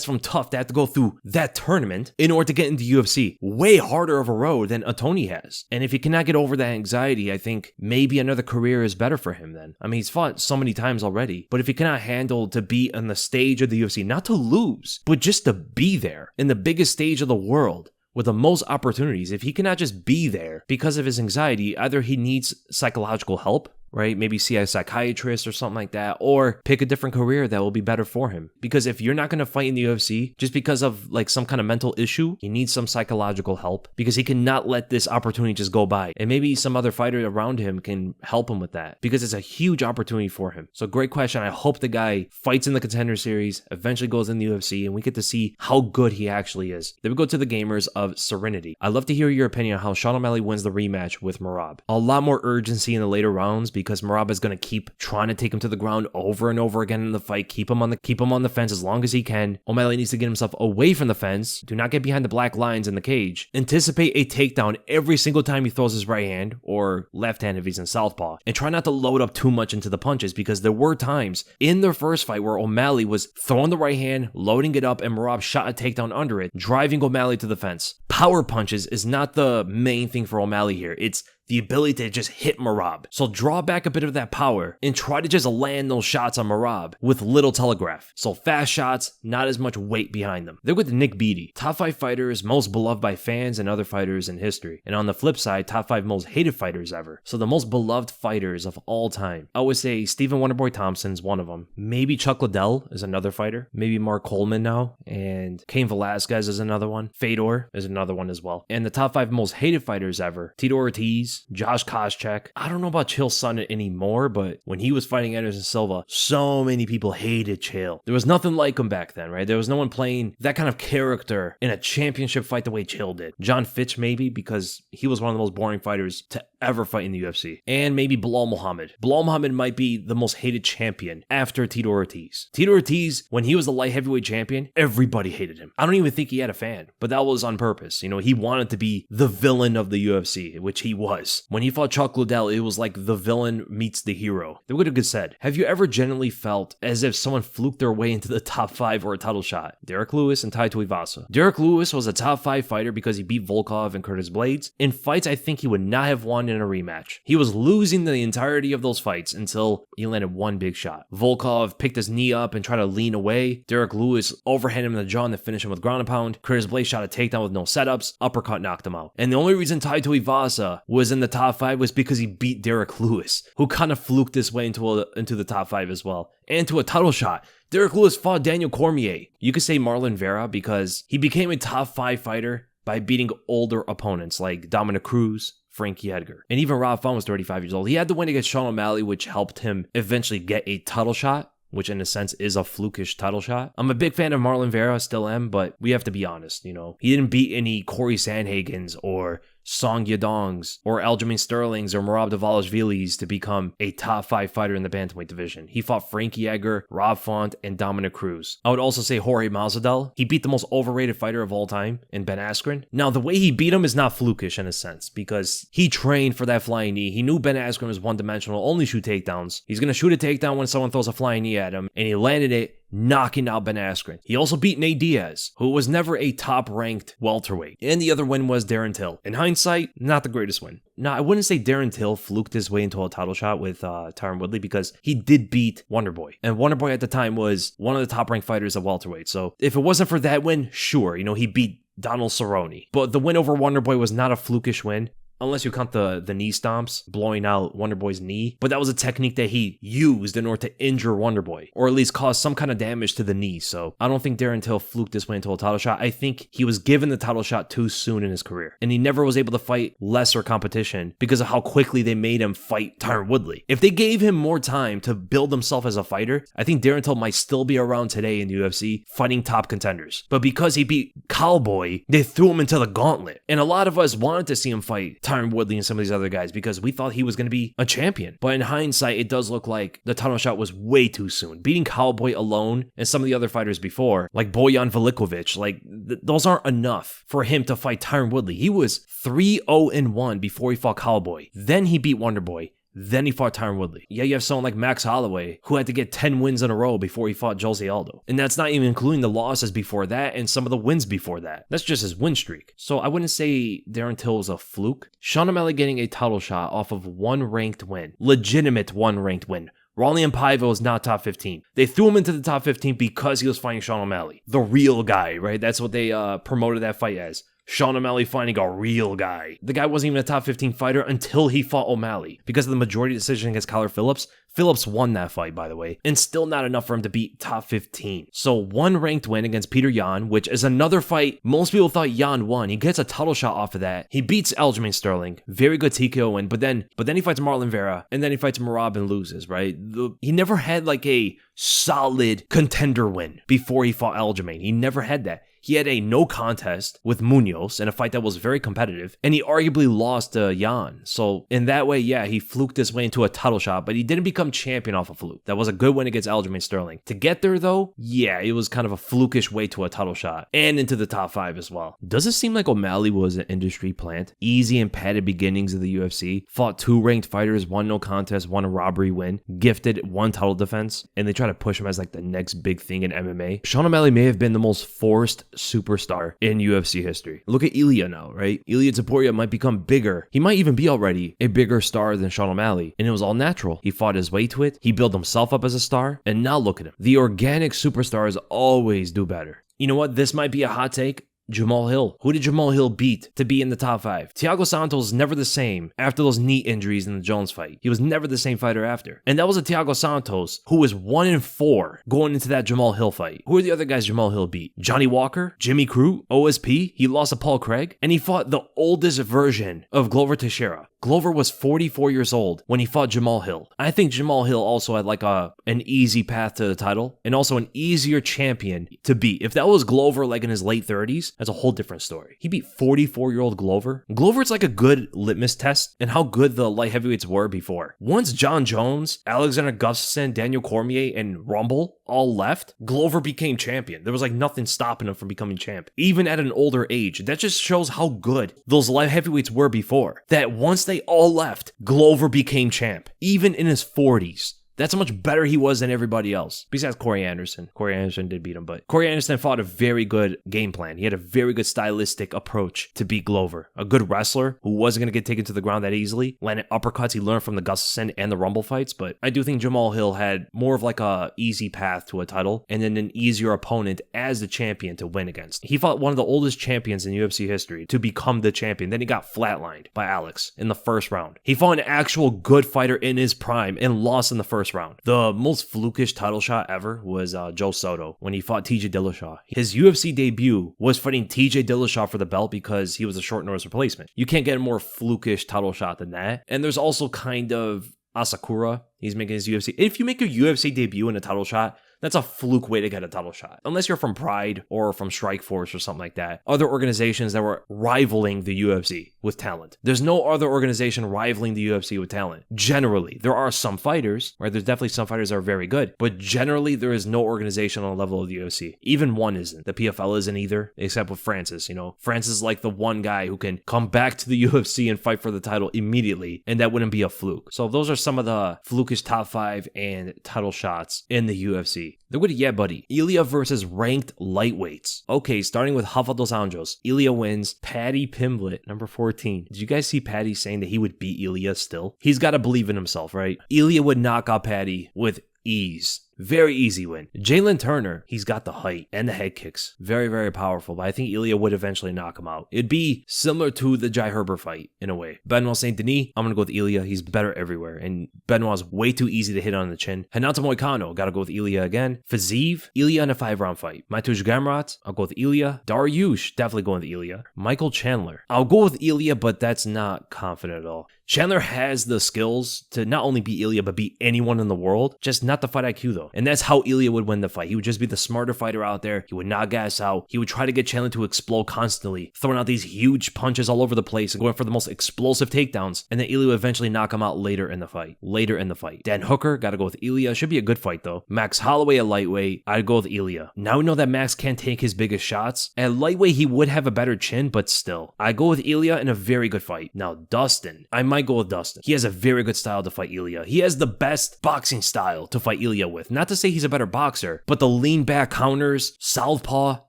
Speaker 1: from Tough that have to go through that tournament in order to get into UFC. Way harder of a road than a Tony has. And if he cannot get over that anxiety, I think maybe another career is better for him then. I mean, he's fought so many times already, but if he cannot handle to be on the stage of the UFC, not to lose, but just to be there in the biggest stage of the world, with the most opportunities, if he cannot just be there because of his anxiety, either he needs psychological help, right? Maybe see a psychiatrist or something like that, or pick a different career that will be better for him. Because if you're not going to fight in the UFC just because of like some kind of mental issue, he needs some psychological help because he cannot let this opportunity just go by. And maybe some other fighter around him can help him with that because it's a huge opportunity for him. So great question. I hope the guy fights in the Contender Series, eventually goes in the UFC, and we get to see how good he actually is. Then we go to the gamers of Serenity. I'd love to hear your opinion on how Sean O'Malley wins the rematch with Merab. A lot more urgency in the later rounds because Merab is going to keep trying to take him to the ground over and over again in the fight, keep him on the fence as long as he can. O'Malley needs to get himself away from the fence. Do not get behind the black lines in the cage. Anticipate a takedown every single time he throws his right hand or left hand if he's in southpaw. And try not to load up too much into the punches because there were times in their first fight where O'Malley was throwing the right hand, loading it up, and Merab shot a takedown under it, driving O'Malley to the fence. Power punches is not the main thing for O'Malley here. It's the ability to just hit Merab. So draw back a bit of that power and try to just land those shots on Merab with little telegraph. So fast shots, not as much weight behind them. They're with Nick Beatty, top 5 fighters, most beloved by fans and other fighters in history. And on the flip side, top 5 most hated fighters ever. So the most beloved fighters of all time. I would say Stephen Wonderboy Thompson's one of them. Maybe Chuck Liddell is another fighter. Maybe Mark Coleman now. And Cain Velasquez is another one. Fedor is another one as well. And the top 5 most hated fighters ever. Tito Ortiz, Josh Koscheck. I don't know about Chael Sonnen anymore, but when he was fighting Anderson Silva, so many people hated Chael. There was nothing like him back then, right? There was no one playing that kind of character in a championship fight the way Chael did. John Fitch maybe, because he was one of the most boring fighters to ever fight in the UFC. And maybe Bilal Muhammad. Bilal Muhammad might be the most hated champion after Tito Ortiz. Tito Ortiz, when he was the light heavyweight champion, everybody hated him. I don't even think he had a fan, but that was on purpose. You know, he wanted to be the villain of the UFC, which he was. When he fought Chuck Liddell, it was like the villain meets the hero. They would have said, have you ever genuinely felt as if someone fluked their way into the top 5 or a title shot? Derek Lewis and Tai Tuivasa. Derek Lewis was a top 5 fighter because he beat Volkov and Curtis Blades in fights I think he would not have won in a rematch. He was losing the entirety of those fights until he landed one big shot. Volkov picked his knee up and tried to lean away. Derek Lewis overhanded him in the jaw and then finished him with ground and pound. Curtis Blades shot a takedown with no setups. Uppercut knocked him out. And the only reason Tai Tuivasa was in the top 5 was because he beat Derek Lewis, who kind of fluked his way into the top 5 as well. And to a title shot. Derek Lewis fought Daniel Cormier. You could say Marlon Vera because he became a top 5 fighter by beating older opponents like Dominic Cruz, Frankie Edgar. And even Rob Font was 35 years old. He had the win against Sean O'Malley, which helped him eventually get a title shot, which in a sense is a flukish title shot. I'm a big fan of Marlon Vera, still am, but we have to be honest, you know. He didn't beat any Corey Sandhagens or Song Yadongs or Aljamain Sterlings or Merab Dvalishvilis to become a top 5 fighter in the bantamweight division. He fought Frankie Edgar, Rob Font, and Dominic Cruz. I would also say Jorge Masvidal. He beat the most overrated fighter of all time in Ben Askren. Now, the way he beat him is not flukish in a sense because he trained for that flying knee. He knew Ben Askren was one-dimensional, only shoot takedowns. He's going to shoot a takedown when someone throws a flying knee at him, and he landed it, knocking out Ben Askren. He also beat Nate Diaz, who was never a top-ranked welterweight. And the other win was Darren Till. In hindsight, not the greatest win. Now, I wouldn't say Darren Till fluked his way into a title shot with Tyron Woodley because he did beat Wonderboy. And Wonderboy at the time was one of the top-ranked fighters at welterweight. So if it wasn't for that win, sure, you know, he beat Donald Cerrone. But the win over Wonderboy was not a flukish win. Unless you count the knee stomps, blowing out Wonderboy's knee. But that was a technique that he used in order to injure Wonderboy, or at least cause some kind of damage to the knee. So I don't think Darren Till fluked his way into a title shot. I think he was given the title shot too soon in his career. And he never was able to fight lesser competition because of how quickly they made him fight Tyron Woodley. If they gave him more time to build himself as a fighter, I think Darren Till might still be around today in the UFC fighting top contenders. But because he beat Cowboy, they threw him into the gauntlet. And a lot of us wanted to see him fight Tyron Woodley and some of these other guys because we thought he was going to be a champion. But in hindsight, it does look like the title shot was way too soon. Beating Cowboy alone and some of the other fighters before, like Bojan Velikovic, like those aren't enough for him to fight Tyron Woodley. He was 3-0-1 before he fought Cowboy. Then he beat Wonderboy. Then he fought Tyron Woodley. Yeah, you have someone like Max Holloway, who had to get 10 wins in a row before he fought Jose Aldo. And that's not even including the losses before that and some of the wins before that. That's just his win streak. So I wouldn't say Darren Till was a fluke. Sean O'Malley getting a title shot off of one ranked win. Legitimate one ranked win. Raleigh Paiva was not top 15. They threw him into the top 15 because he was fighting Sean O'Malley. The real guy, right? That's what they promoted that fight as. Sean O'Malley fighting a real guy. The guy wasn't even a top 15 fighter until he fought O'Malley. Because of the majority decision against Kyler Phillips, Phillips won that fight, by the way, and still not enough for him to beat top 15. So one ranked win against Peter Yan, which is another fight most people thought Yan won. He gets a title shot off of that. He beats Aljamain Sterling. Very good TKO win, but then he fights Marlon Vera, and then he fights Merab and loses, right? He never had like a solid contender win before he fought Aljamain. He never had that. He had a no contest with Munoz in a fight that was very competitive, and he arguably lost to Yan. So in that way, yeah, he fluked his way into a title shot, but he didn't become champion off a fluke. That was a good win against Aljamain Sterling. To get there though, yeah, it was kind of a flukish way to a title shot, and into the top 5 as well. Does it seem like O'Malley was an industry plant? Easy and padded beginnings of the UFC, fought 2 ranked fighters, 1 no contest, 1 robbery win, gifted 1 title defense, and they try to push him as like the next big thing in MMA. Sean O'Malley may have been the most forced superstar in UFC history. Look at Ilia now, right? Ilia Topuria might become bigger. He might even be already a bigger star than Sean O'Malley, and it was all natural. He fought his way to it. He built himself up as a star, and now look at him. The organic superstars always do better. You know what? This might be a hot take. Jamal Hill. Who did Jamal Hill beat to be in the top 5? Thiago Santos never the same after those knee injuries in the Jones fight. He was never the same fighter after. And that was a Thiago Santos who was 1-4 going into that Jamal Hill fight. Who are the other guys Jamal Hill beat? Johnny Walker? Jimmy Crute? OSP? He lost to Paul Craig? And he fought the oldest version of Glover Teixeira. Glover was 44 years old when he fought Jamal Hill. I think Jamal Hill also had like an easy path to the title and also an easier champion to beat. If that was Glover like in his late 30s, that's a whole different story. He beat 44-year-old Glover. Glover's like a good litmus test in how good the light heavyweights were before. Once Jon Jones, Alexander Gustafsson, Daniel Cormier, and Rumble all left, Glover became champion. There was like nothing stopping him from becoming champ. Even at an older age. That just shows how good those light heavyweights were before. That once they all left, Glover became champ. Even in his 40s. That's how much better he was than everybody else. Besides Corey Anderson. Corey Anderson did beat him, but Corey Anderson fought a very good game plan. He had a very good stylistic approach to beat Glover. A good wrestler who wasn't going to get taken to the ground that easily. Landed uppercuts he learned from the Gustafsson and the Rumble fights, but I do think Jamal Hill had more of like a easy path to a title and then an easier opponent as the champion to win against. He fought one of the oldest champions in UFC history to become the champion. Then he got flatlined by Alex in the first round. He fought an actual good fighter in his prime and lost in the first round. The most flukish title shot ever was Joe Soto when he fought TJ Dillashaw. His UFC debut was fighting TJ Dillashaw for the belt because he was a short notice replacement. You can't get a more flukish title shot than that. And there's also kind of Asakura. He's making his UFC. If you make your UFC debut in a title shot, that's a fluke way to get a title shot. Unless you're from Pride or from Strikeforce or something like that. Other organizations that were rivaling the UFC with talent. There's no other organization rivaling the UFC with talent. Generally, there are some fighters, right? There's definitely some fighters that are very good. But generally, there is no organization on the level of the UFC. Even one isn't. The PFL isn't either, except with Francis. Francis is like the one guy who can come back to the UFC and fight for the title immediately. And that wouldn't be a fluke. So those are some of the flukish top 5 and title shots in the UFC. They're good, yeah, buddy. Ilia versus ranked lightweights. Okay, starting with Rafael Dos Anjos. Ilia wins. Paddy Pimblett, number 14. Did you guys see Paddy saying that he would beat Ilia still? He's got to believe in himself, right? Ilia would knock out Paddy with ease. Very easy win. Jalen Turner, he's got the height and the head kicks. Very, very powerful, but I think Ilia would eventually knock him out. It'd be similar to the Jai Herbert fight, in a way. Benoit Saint Denis, I'm going to go with Ilia. He's better everywhere, and Benoit's way too easy to hit on the chin. Renato Moicano, got to go with Ilia again. Fiziev, Ilia in a 5-round fight. Mateusz Gamrot, I'll go with Ilia. Dariush, definitely going with Ilia. Michael Chandler, I'll go with Ilia, but that's not confident at all. Chandler has the skills to not only beat Ilia, but beat anyone in the world, just not the fight IQ though. And that's how Ilia would win the fight. He would just be the smarter fighter out there. He would not gas out. He would try to get Chandler to explode constantly, throwing out these huge punches all over the place and going for the most explosive takedowns. And then Ilia would eventually knock him out later in the fight. Dan Hooker, gotta go with Ilia. Should be a good fight though. Max Holloway at lightweight, I'd go with Ilia. Now we know that Max can't take his biggest shots. At lightweight, he would have a better chin, but still. I go with Ilia in a very good fight. Now, Dustin, I might go with Dustin. He has a very good style to fight Ilia. He has the best boxing style to fight Ilia with. Not to say he's a better boxer, but the lean back counters, southpaw,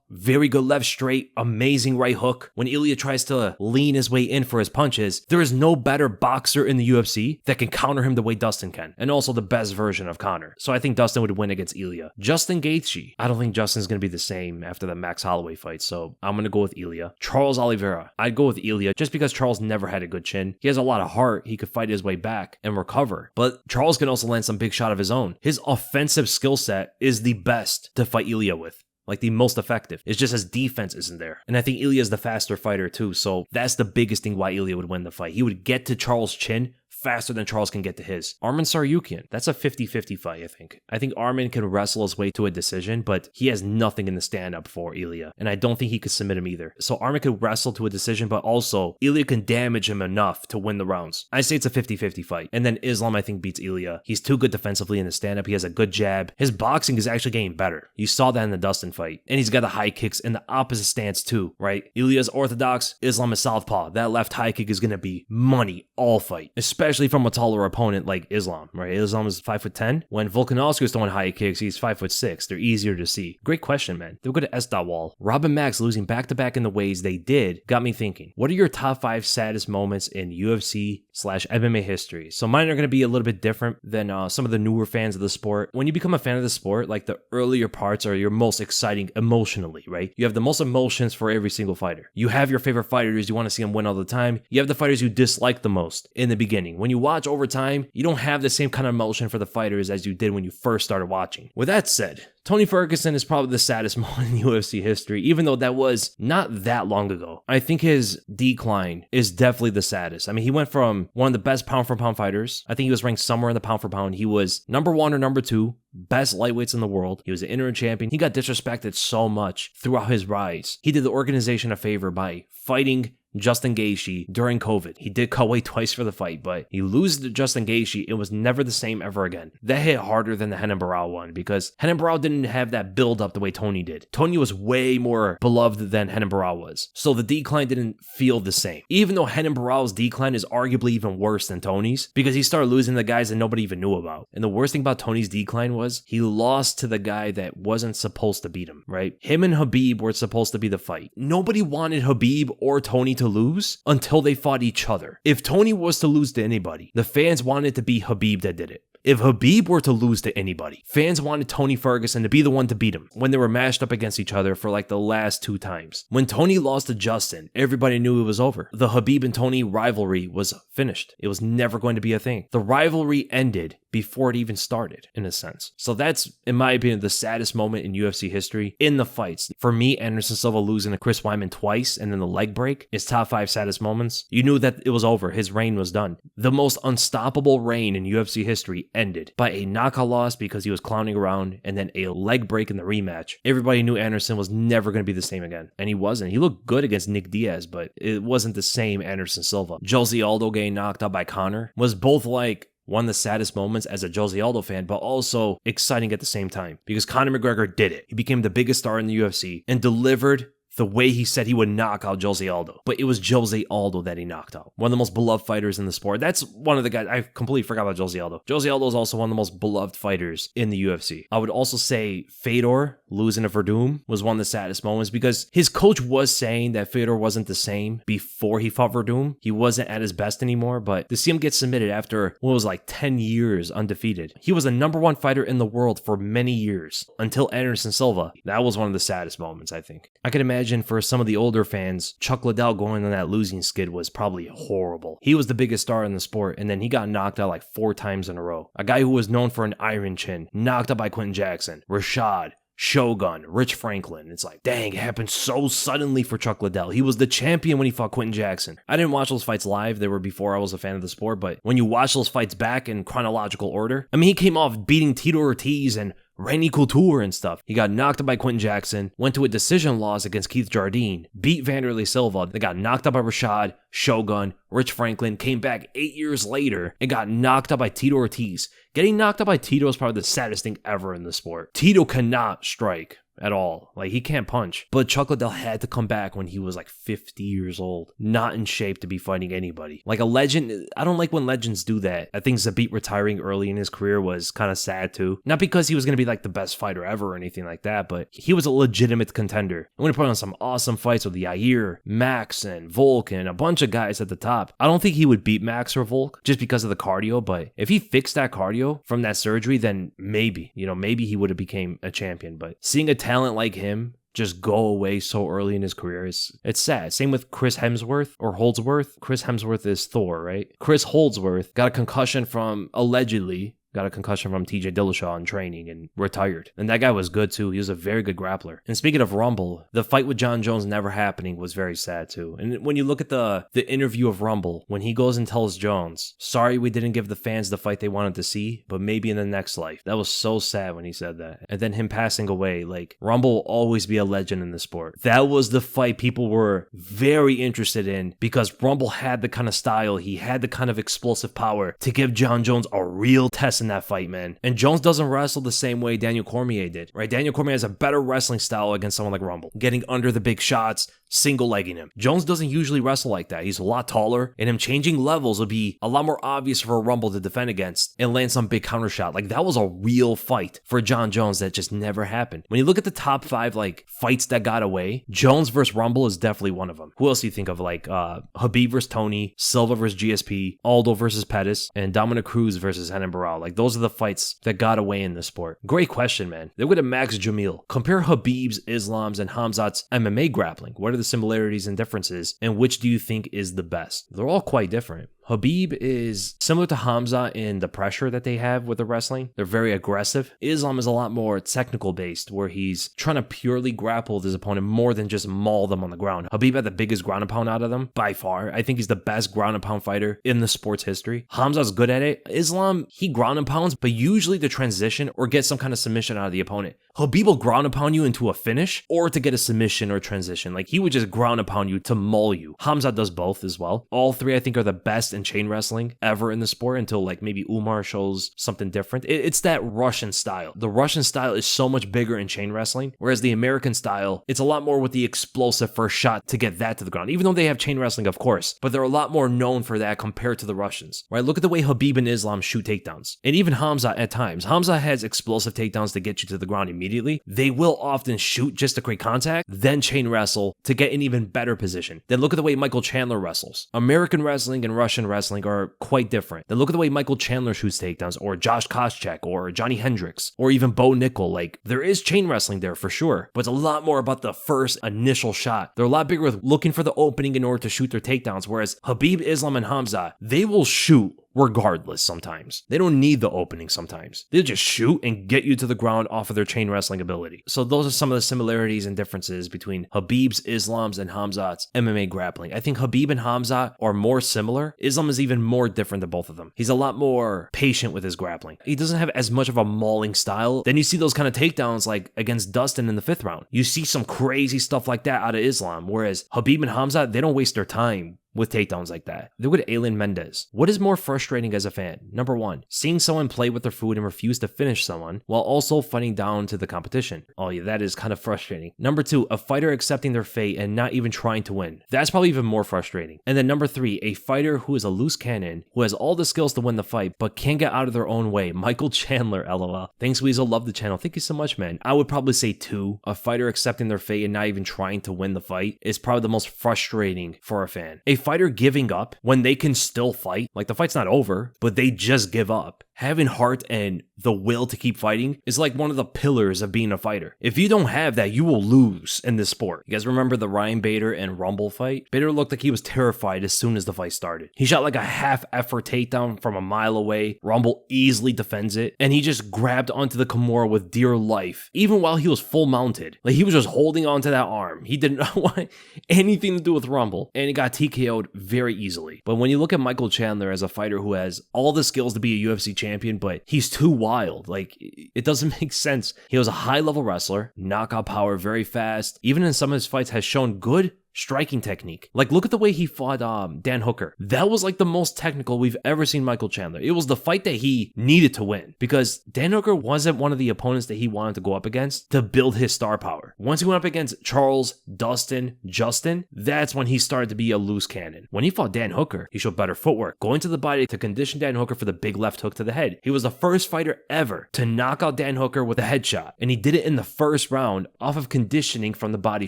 Speaker 1: very good left straight, amazing right hook. When Ilia tries to lean his way in for his punches, there is no better boxer in the UFC that can counter him the way Dustin can. And also the best version of Conor. So I think Dustin would win against Ilia. Justin Gaethje, I don't think Justin's going to be the same after the Max Holloway fight. So I'm going to go with Ilia. Charles Oliveira, I'd go with Ilia just because Charles never had a good chin. He has a lot of heart. He could fight his way back and recover. But Charles can also land some big shot of his own. His offensive skill set is the best to fight Ilia with. Like the most effective. It's just his defense isn't there. And I think Ilia is the faster fighter too. So that's the biggest thing why Ilia would win the fight. He would get to Charles' chin faster than Charles can get to his. Arman Tsarukyan, that's a 50-50 fight, I think. I think Arman can wrestle his way to a decision, but he has nothing in the stand-up for Ilia, and I don't think he could submit him either. So Arman could wrestle to a decision, but also Ilia can damage him enough to win the rounds. I say it's a 50-50 fight. And then Islam, I think, beats Ilia. He's too good defensively in the stand-up. He has a good jab. His boxing is actually getting better. You saw that in the Dustin fight. And he's got the high kicks in the opposite stance too, right? Ilia's orthodox, Islam is southpaw. That left high kick is going to be money all fight, especially from a taller opponent like Islam, right? Islam is 5'10". When Volkanovski is throwing high kicks, he's 5'6". They're easier to see. Great question, man. They'll go to Wall. Rob and Max losing back-to-back in the ways they did got me thinking. What are your top 5 saddest moments in UFC/MMA history? So mine are going to be a little bit different than some of the newer fans of the sport. When you become a fan of the sport, like the earlier parts are your most exciting emotionally, right? You have the most emotions for every single fighter. You have your favorite fighters. You want to see them win all the time. You have the fighters you dislike the most in the beginning. When you watch over time, you don't have the same kind of emotion for the fighters as you did when you first started watching. With that said, Tony Ferguson is probably the saddest moment in UFC history, even though that was not that long ago. I think his decline is definitely the saddest. I mean, he went from one of the best pound-for-pound fighters. I think he was ranked somewhere in the pound-for-pound. He was number 1 or number 2, best lightweights in the world. He was an interim champion. He got disrespected so much throughout his rise. He did the organization a favor by fighting Justin Gaethje during COVID. He did cut weight twice for the fight, but he loses to Justin Gaethje. It was never the same ever again. That hit harder than the Renan Barão one because Renan Barão didn't have that build up the way Tony did. Tony was way more beloved than Renan Barão was. So the decline didn't feel the same. Even though Renan Barão's decline is arguably even worse than Tony's because he started losing the guys that nobody even knew about. And the worst thing about Tony's decline was he lost to the guy that wasn't supposed to beat him, right? Him and Khabib were supposed to be the fight. Nobody wanted Khabib or Tony to lose until they fought each other. If Tony was to lose to anybody, the fans wanted it to be Khabib that did it. If Khabib were to lose to anybody, fans wanted Tony Ferguson to be the one to beat him when they were matched up against each other for like the last 2 times. When Tony lost to Justin, everybody knew it was over. The Khabib and Tony rivalry was finished. It was never going to be a thing. The rivalry ended before it even started, in a sense. So that's, in my opinion, the saddest moment in UFC history in the fights. For me, Anderson Silva losing to Chris Weidman twice and then the leg break is top 5 saddest moments. You knew that it was over. His reign was done. The most unstoppable reign in UFC history ended by a knockout loss because he was clowning around and then a leg break in the rematch. Everybody knew Anderson was never going to be the same again. And he wasn't. He looked good against Nick Diaz, but it wasn't the same Anderson Silva. Jose Aldo getting knocked out by Conor was both like one of the saddest moments as a Jose Aldo fan, but also exciting at the same time because Conor McGregor did it. He became the biggest star in the UFC and delivered the way he said he would knock out Jose Aldo. But it was Jose Aldo that he knocked out. One of the most beloved fighters in the sport. That's one of the guys, I completely forgot about Jose Aldo. Jose Aldo is also one of the most beloved fighters in the UFC. I would also say Fedor losing to Verdum was one of the saddest moments because his coach was saying that Fedor wasn't the same before he fought Verdum. He wasn't at his best anymore, but to see him get submitted after what was like 10 years undefeated. He was the #1 fighter in the world for many years until Anderson Silva. That was one of the saddest moments, I think. I can imagine for some of the older fans, Chuck Liddell going on that losing skid was probably horrible. He was the biggest star in the sport, and then he got knocked out like 4 times in a row. A guy who was known for an iron chin, knocked out by Quentin Jackson, Rashad, Shogun, Rich Franklin. It's like, dang, it happened so suddenly for Chuck Liddell. He was the champion when he fought Quentin Jackson. I didn't watch those fights live. They were before I was a fan of the sport, but when you watch those fights back in chronological order, I mean, he came off beating Tito Ortiz and Randy Couture and stuff. He got knocked out by Quentin Jackson, went to a decision loss against Keith Jardine, beat Vanderlei Silva, then got knocked out by Rashad, Shogun, Rich Franklin, came back 8 years later and got knocked out by Tito Ortiz. Getting knocked out by Tito is probably the saddest thing ever in the sport. Tito cannot strike at all. Like, he can't punch. But Chuck Liddell had to come back when he was like 50 years old, not in shape to be fighting anybody. Like a legend, I don't like when legends do that. I think Zabit retiring early in his career was kind of sad too. Not because he was going to be like the best fighter ever or anything like that, but he was a legitimate contender. I'm going to put on some awesome fights with Yair, Max, and Volk, and a bunch of guys at the top. I don't think he would beat Max or Volk just because of the cardio, but if he fixed that cardio from that surgery, then maybe, maybe he would have became a champion. But seeing a talent like him just go away so early in his career, it's sad. Same with Chris Hemsworth or Holdsworth. Chris Hemsworth is Thor, right? Chris Holdsworth got a concussion from, allegedly, got a concussion from TJ Dillashaw in training and retired. And that guy was good too. He was a very good grappler. And speaking of Rumble, the fight with Jon Jones never happening was very sad too. And when you look at the interview of Rumble, when he goes and tells Jones, sorry we didn't give the fans the fight they wanted to see, but maybe in the next life. That was so sad when he said that. And then him passing away, like, Rumble will always be a legend in the sport. That was the fight people were very interested in because Rumble had the kind of style, he had the kind of explosive power to give Jon Jones a real test in that fight, man. And Jones doesn't wrestle the same way Daniel Cormier did, right? Daniel Cormier has a better wrestling style against someone like Rumble, getting under the big shots, single-legging him. Jones doesn't usually wrestle like that. He's a lot taller, and him changing levels would be a lot more obvious for a Rumble to defend against and land some big counter shot. Like, that was a real fight for Jon Jones that just never happened. When you look at the top 5, like, fights that got away, Jones versus Rumble is definitely one of them. Who else do you think of? Like, Khabib versus Tony, Silva versus GSP, Aldo versus Pettis, and Dominic Cruz versus Renan Barão. Like, those are the fights that got away in the sport. Great question, man. Then we go to Max Jamil. Compare Khabib's, Islam's, and Khamzat's MMA grappling. What are the similarities and differences, and which do you think is the best? They're all quite different. Khabib is similar to Khamzat in the pressure that they have with the wrestling. They're very aggressive. Islam is a lot more technical based, where he's trying to purely grapple with his opponent more than just maul them on the ground. Khabib had the biggest ground and pound out of them by far. I think he's the best ground and pound fighter in the sport's history. Khamzat's good at it. Islam, he ground and pounds, but usually to transition or get some kind of submission out of the opponent. Khabib will ground and pound you into a finish or to get a submission or transition. Like, he would just ground and pound you to maul you. Khamzat does both as well. All three, I think, are the best in chain wrestling ever in the sport until like maybe Umar shows something different. It's that Russian style. The Russian style is so much bigger in chain wrestling, whereas the American style, it's a lot more with the explosive first shot to get that to the ground. Even though they have chain wrestling, of course, but they're a lot more known for that compared to the Russians, right? Look at the way Khabib and Islam shoot takedowns. And even Khamzat at times. Khamzat has explosive takedowns to get you to the ground immediately. They will often shoot just to create contact, then chain wrestle to get an even better position. Then look at the way Michael Chandler wrestles. American wrestling and Russian wrestling are quite different. Then look at the way Michael Chandler shoots takedowns, or Josh Koscheck, or Johnny Hendricks, or even Bo Nickel. Like, there is chain wrestling there for sure, but it's a lot more about the first initial shot. They're a lot bigger with looking for the opening in order to shoot their takedowns, whereas Khabib, Islam, and Khamzat, they will shoot regardless sometimes. They don't need the opening sometimes. They'll just shoot and get you to the ground off of their chain wrestling ability. So those are some of the similarities and differences between Khabib's, Islam's, and Khamzat's MMA grappling. I think Khabib and Khamzat are more similar. Islam is even more different than both of them. He's a lot more patient with his grappling. He doesn't have as much of a mauling style. Then you see those kind of takedowns like against Dustin in the 5th round. You see some crazy stuff like that out of Islam, whereas Khabib and Khamzat, they don't waste their time with takedowns like that. Look at Alien Mendez. What is more frustrating as a fan? Number one, seeing someone play with their food and refuse to finish someone while also fighting down to the competition. Oh yeah, that is kind of frustrating. Number two, a fighter accepting their fate and not even trying to win. That's probably even more frustrating. And then number three, a fighter who is a loose cannon, who has all the skills to win the fight, but can't get out of their own way. Michael Chandler, LOL. Thanks, Weasel. Love the channel. Thank you so much, man. I would probably say two, a fighter accepting their fate and not even trying to win the fight is probably the most frustrating for a fan. A fighter giving up when they can still fight, like the fight's not over, but they just give up. Having heart and the will to keep fighting is like one of the pillars of being a fighter. If you don't have that, you will lose in this sport. You guys remember the Ryan Bader and Rumble fight? Bader looked like he was terrified as soon as the fight started. He shot like a half-effort takedown from a mile away. Rumble easily defends it, and he just grabbed onto the Kimura with dear life, even while he was full mounted. Like, he was just holding onto that arm. He did not want anything to do with Rumble, and he got TKO'd very easily. But when you look at Michael Chandler as a fighter who has all the skills to be a UFC champion, but he's too wild. Like, it doesn't make sense. He was a high-level wrestler, knockout power, very fast. Even in some of his fights has shown good striking technique. Like, look at the way he fought Dan Hooker. That was like the most technical we've ever seen Michael Chandler. It was the fight that he needed to win, because Dan Hooker wasn't one of the opponents that he wanted to go up against to build his star power. Once he went up against Charles, Dustin, Justin, that's when he started to be a loose cannon. When he fought Dan Hooker, he showed better footwork, going to the body to condition Dan Hooker for the big left hook to the head. He was the first fighter ever to knock out Dan Hooker with a headshot, and he did it in the first round off of conditioning from the body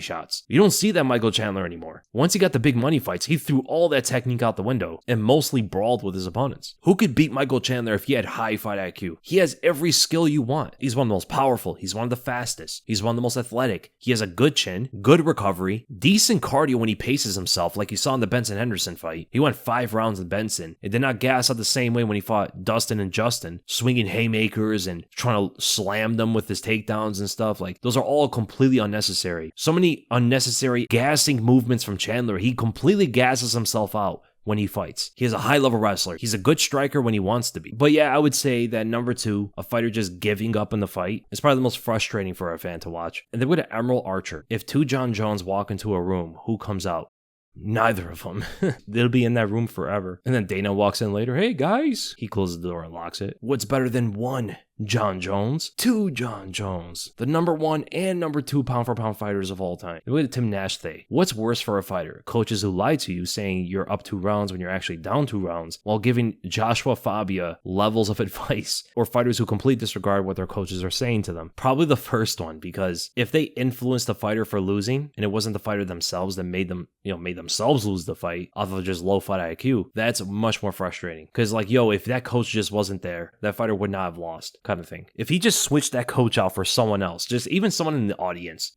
Speaker 1: shots. You don't see that Michael Chandler anymore. Once he got the big money fights, he threw all that technique out the window and mostly brawled with his opponents. Who could beat Michael Chandler if he had high fight IQ? He has every skill you want. He's one of the most powerful. He's one of the fastest. He's one of the most athletic. He has a good chin, good recovery, decent cardio when he paces himself, like you saw in the Benson Henderson fight. He went 5 rounds with Benson. It did not gas out the same way when he fought Dustin and Justin, swinging haymakers and trying to slam them with his takedowns and stuff. Like, those are all completely unnecessary. So many unnecessary gassing movements from Chandler. He completely gasses himself out when he fights. He is a high-level wrestler. He's a good striker when he wants to be. But yeah, I would say that number two, a fighter just giving up in the fight, is probably the most frustrating for a fan to watch. And then with Emerald Archer, if two Jon Jones walk into a room, who comes out? Neither of them. They'll be in that room forever. And then Dana walks in later. Hey, guys. He closes the door and locks it. What's better than one Jon Jones? Two Jon Jones. The number one and number two pound-for-pound fighters of all time. Look at Tim Nash say. What's worse for a fighter? Coaches who lie to you saying you're up 2 rounds when you're actually down 2 rounds, while giving Joshua Fabia levels of advice, or fighters who completely disregard what their coaches are saying to them? Probably the first one, because if they influenced the fighter for losing, and it wasn't the fighter themselves that made themselves lose the fight off of just low fight IQ, that's much more frustrating. Because like, if that coach just wasn't there, that fighter would not have lost, kind of thing. If he just switched that coach out for someone else, just even someone in the audience,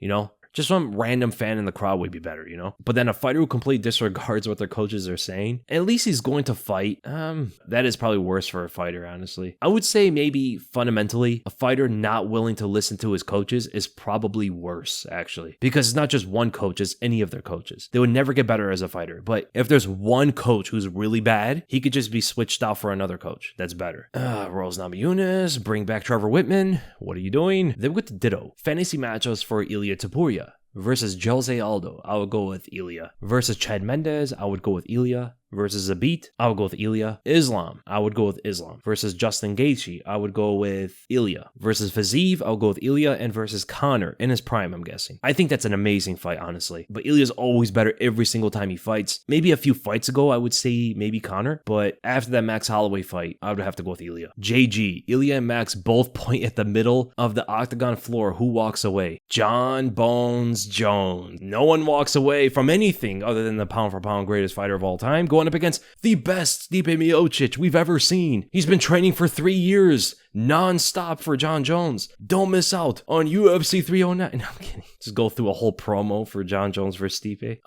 Speaker 1: Just some random fan in the crowd would be better, you know? But then a fighter who completely disregards what their coaches are saying, at least he's going to fight. That is probably worse for a fighter, honestly. I would say maybe fundamentally, a fighter not willing to listen to his coaches is probably worse, actually. Because it's not just one coach, it's any of their coaches. They would never get better as a fighter. But if there's one coach who's really bad, he could just be switched out for another coach that's better. Rose Namajunas, bring back Trevor Whitman. What are you doing? Then with the ditto. Fantasy matchups for Ilia Topuria versus Jose Aldo. I would go with Ilia. Versus Chad Mendes, I would go with Ilia. Versus Zabit, I would go with Ilia. Islam, I would go with Islam. Versus Justin Gaethje, I would go with Ilia. Versus Fiziev, I would go with Ilia. And versus Conor, in his prime, I'm guessing. I think that's an amazing fight, honestly. But Ilia's always better every single time he fights. Maybe a few fights ago, I would say maybe Conor. But after that Max Holloway fight, I would have to go with Ilia. JG, Ilia and Max both point at the middle of the octagon floor. Who walks away? Jon Bones Jones. No one walks away from anything other than the pound for pound greatest fighter of all time. Going up against the best Stipe Miocic we've ever seen. He's been training for 3 years, non-stop for Jon Jones. Don't miss out on UFC 309. No, I'm kidding. Just go through a whole promo for Jon Jones versus Stipe.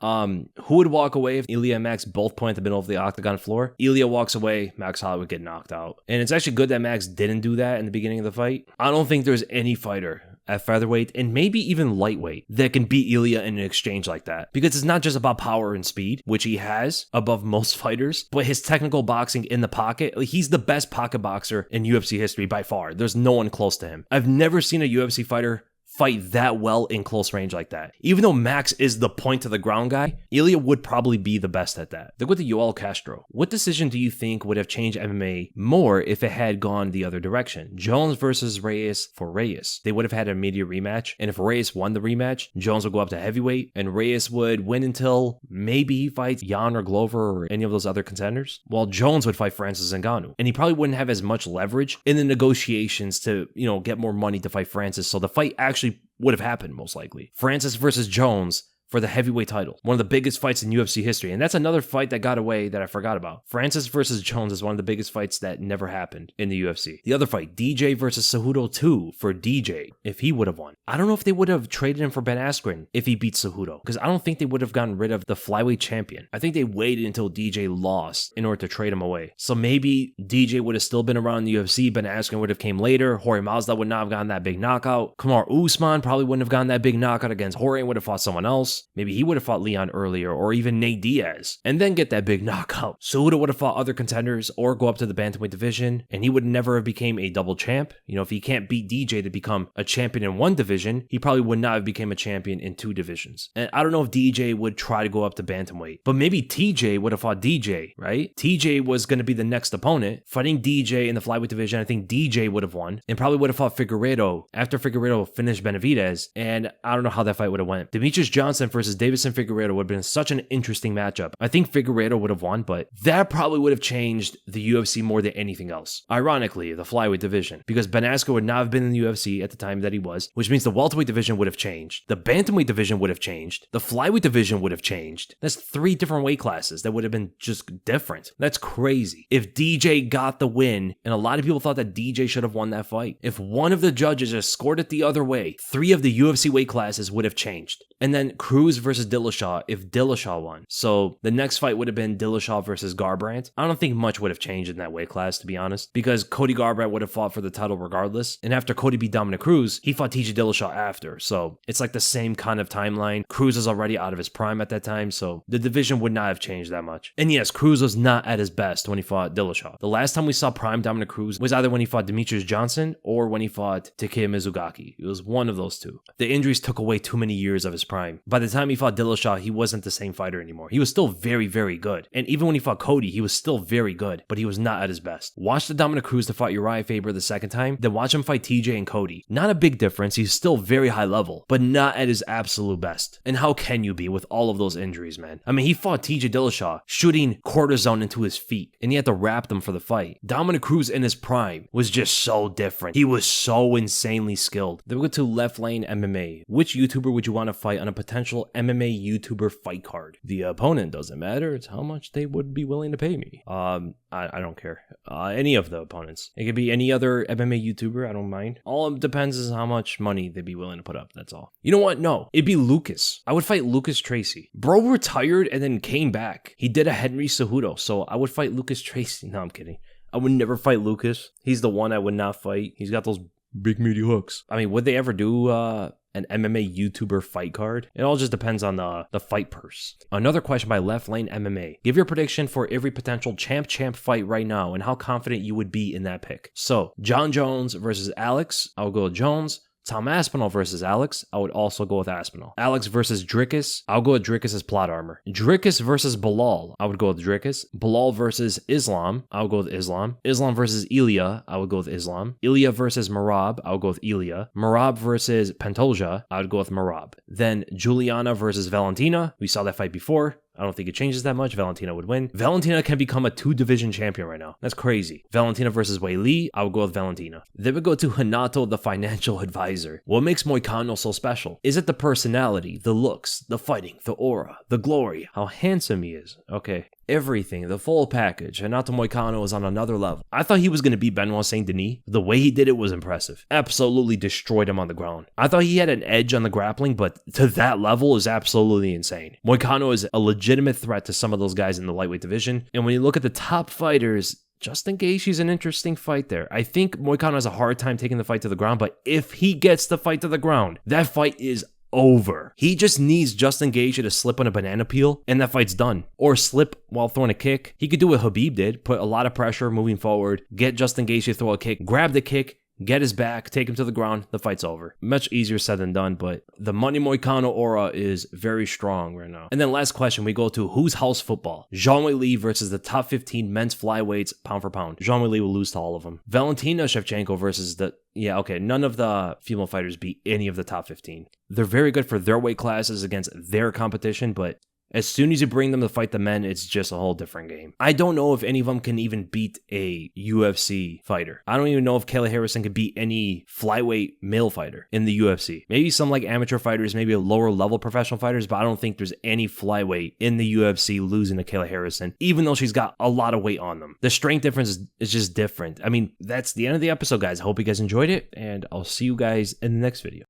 Speaker 1: Who would walk away if Ilia and Max both point at the middle of the octagon floor? Ilia walks away, Max Holloway would get knocked out. And it's actually good that Max didn't do that in the beginning of the fight. I don't think there's any fighter at featherweight and maybe even lightweight that can beat Ilia in an exchange like that, because it's not just about power and speed, which he has above most fighters, but his technical boxing in the pocket. He's the best pocket boxer in UFC history by far. There's no one close to him. I've never seen a UFC fighter fight that well in close range like that. Even though Max is the point to the ground guy, Ilia would probably be the best at that. Then with the Yoel Castro, what decision do you think would have changed MMA more if it had gone the other direction? Jones versus Reyes for Reyes. They would have had an immediate rematch, and if Reyes won the rematch, Jones would go up to heavyweight, and Reyes would win until maybe he fights Jan or Glover or any of those other contenders, while Jones would fight Francis Ngannou. And he probably wouldn't have as much leverage in the negotiations to, get more money to fight Francis, so the fight actually would have happened most likely. Francis versus Jones for the heavyweight title. One of the biggest fights in UFC history. And that's another fight that got away that I forgot about. Francis versus Jones is one of the biggest fights that never happened in the UFC. The other fight, DJ versus Cejudo 2 for DJ, if he would have won. I don't know if they would have traded him for Ben Askren if he beat Cejudo, because I don't think they would have gotten rid of the flyweight champion. I think they waited until DJ lost in order to trade him away. So maybe DJ would have still been around in the UFC, Ben Askren would have came later, Jorge Masvidal would not have gotten that big knockout, Kamaru Usman probably wouldn't have gotten that big knockout against Jorge and would have fought someone else. Maybe he would have fought Leon earlier, or even Nate Diaz, and then get that big knockout. Cejudo would have fought other contenders or go up to the bantamweight division, and he would never have became a double champ. If he can't beat DJ to become a champion in one division, he probably would not have become a champion in 2 divisions. And I don't know if DJ would try to go up to bantamweight, but maybe TJ would have fought DJ, right? TJ was going to be the next opponent. Fighting DJ in the flyweight division, I think DJ would have won, and probably would have fought Figueiredo after Figueiredo finished Benavidez, and I don't know how that fight would have went. Demetrious Johnson versus Davison Figueiredo would have been such an interesting matchup. I think Figueiredo would have won, but that probably would have changed the UFC more than anything else. Ironically, the flyweight division, because Ben Askren would not have been in the UFC at the time that he was, which means the welterweight division would have changed. The bantamweight division would have changed. The flyweight division would have changed. That's 3 different weight classes that would have been just different. That's crazy. If DJ got the win, and a lot of people thought that DJ should have won that fight, if one of the judges just scored it the other way, 3 of the UFC weight classes would have changed. And then Cruz versus Dillashaw if Dillashaw won. So the next fight would have been Dillashaw versus Garbrandt. I don't think much would have changed in that weight class, to be honest, because Cody Garbrandt would have fought for the title regardless. And after Cody beat Dominic Cruz, he fought TJ Dillashaw after. So it's like the same kind of timeline. Cruz is already out of his prime at that time, so the division would not have changed that much. And yes, Cruz was not at his best when he fought Dillashaw. The last time we saw prime Dominic Cruz was either when he fought Demetrious Johnson or when he fought Takeya Mizugaki. It was one of those two. The injuries took away too many years of his prime. By the time he fought Dillashaw, he wasn't the same fighter anymore. He was still very, very good. And even when he fought Cody, he was still very good, but he was not at his best. Watch the Dominic Cruz to fight Uriah Faber the second time, then watch him fight TJ and Cody. Not a big difference. He's still very high level, but not at his absolute best. And how can you be with all of those injuries, man? I mean, he fought TJ Dillashaw shooting cortisone into his feet, and he had to wrap them for the fight. Dominic Cruz in his prime was just so different. He was so insanely skilled. Then we go to Left Lane MMA. Which YouTuber would you want to fight on a potential potential MMA YouTuber fight card. The opponent doesn't matter. It's how much they would be willing to pay me. I don't care. Any of the opponents. It could be any other MMA YouTuber. I don't mind. All it depends is how much money they'd be willing to put up. That's all. You know what? No. It'd be Lucas. I would fight Lucas Tracy. Bro retired and then came back. He did a Henry Cejudo, so I would fight Lucas Tracy. No, I'm kidding. I would never fight Lucas. He's the one I would not fight. He's got those big meaty hooks. I mean, would they ever do an MMA YouTuber fight card? It all just depends on the fight purse. Another question by Left Lane MMA. Give your prediction for every potential champ fight right now and how confident you would be in that pick. So, Jon Jones versus Alex. I'll go with Jones. Tom Aspinall versus Alex. I would also go with Aspinall. Alex versus Dricus. I'll go with Dricus as plot armor. Dricus versus Bilal. I would go with Dricus. Bilal versus Islam. I would go with Islam. Islam versus Ilia. I would go with Islam. Ilia versus Merab. I would go with Ilia. Merab versus Pantoja. I would go with Merab. Then Juliana versus Valentina. We saw that fight before. I don't think it changes that much. Valentina would win. Valentina can become a 2-division champion right now. That's crazy. Valentina versus Wei Li. I would go with Valentina. Then we go to Renato, the financial advisor. What makes Moicano so special? Is it the personality, the looks, the fighting, the aura, the glory, how handsome he is? Okay. Everything, the full package. Renato Moicano is on another level. I thought he was going to beat Benoit Saint Denis. The way he did it was impressive. Absolutely destroyed him on the ground. I thought he had an edge on the grappling, but to that level is absolutely insane. Moicano is a legitimate threat to some of those guys in the lightweight division. And when you look at the top fighters, Justin Gaethje's an interesting fight there. I think Moicano has a hard time taking the fight to the ground, but if he gets the fight to the ground, that fight is over. He just needs Justin Gaethje to slip on a banana peel and that fight's done. Or slip while throwing a kick. He could do what Khabib did, put a lot of pressure moving forward, get Justin Gaethje to throw a kick, grab the kick, get his back, take him to the ground, the fight's over. Much easier said than done, but the Money Moicano aura is very strong right now. And then last question, we go to who's house football? Zhang Weili versus the top 15 men's flyweights pound for pound. Zhang Weili will lose to all of them. Valentina Shevchenko versus none of the female fighters beat any of the top 15. They're very good for their weight classes against their competition, but as soon as you bring them to fight the men, it's just a whole different game. I don't know if any of them can even beat a UFC fighter. I don't even know if Kayla Harrison can beat any flyweight male fighter in the UFC. Maybe some like amateur fighters, maybe a lower level professional fighters, but I don't think there's any flyweight in the UFC losing to Kayla Harrison, even though she's got a lot of weight on them. The strength difference is just different. I mean, that's the end of the episode, guys. I hope you guys enjoyed it, and I'll see you guys in the next video.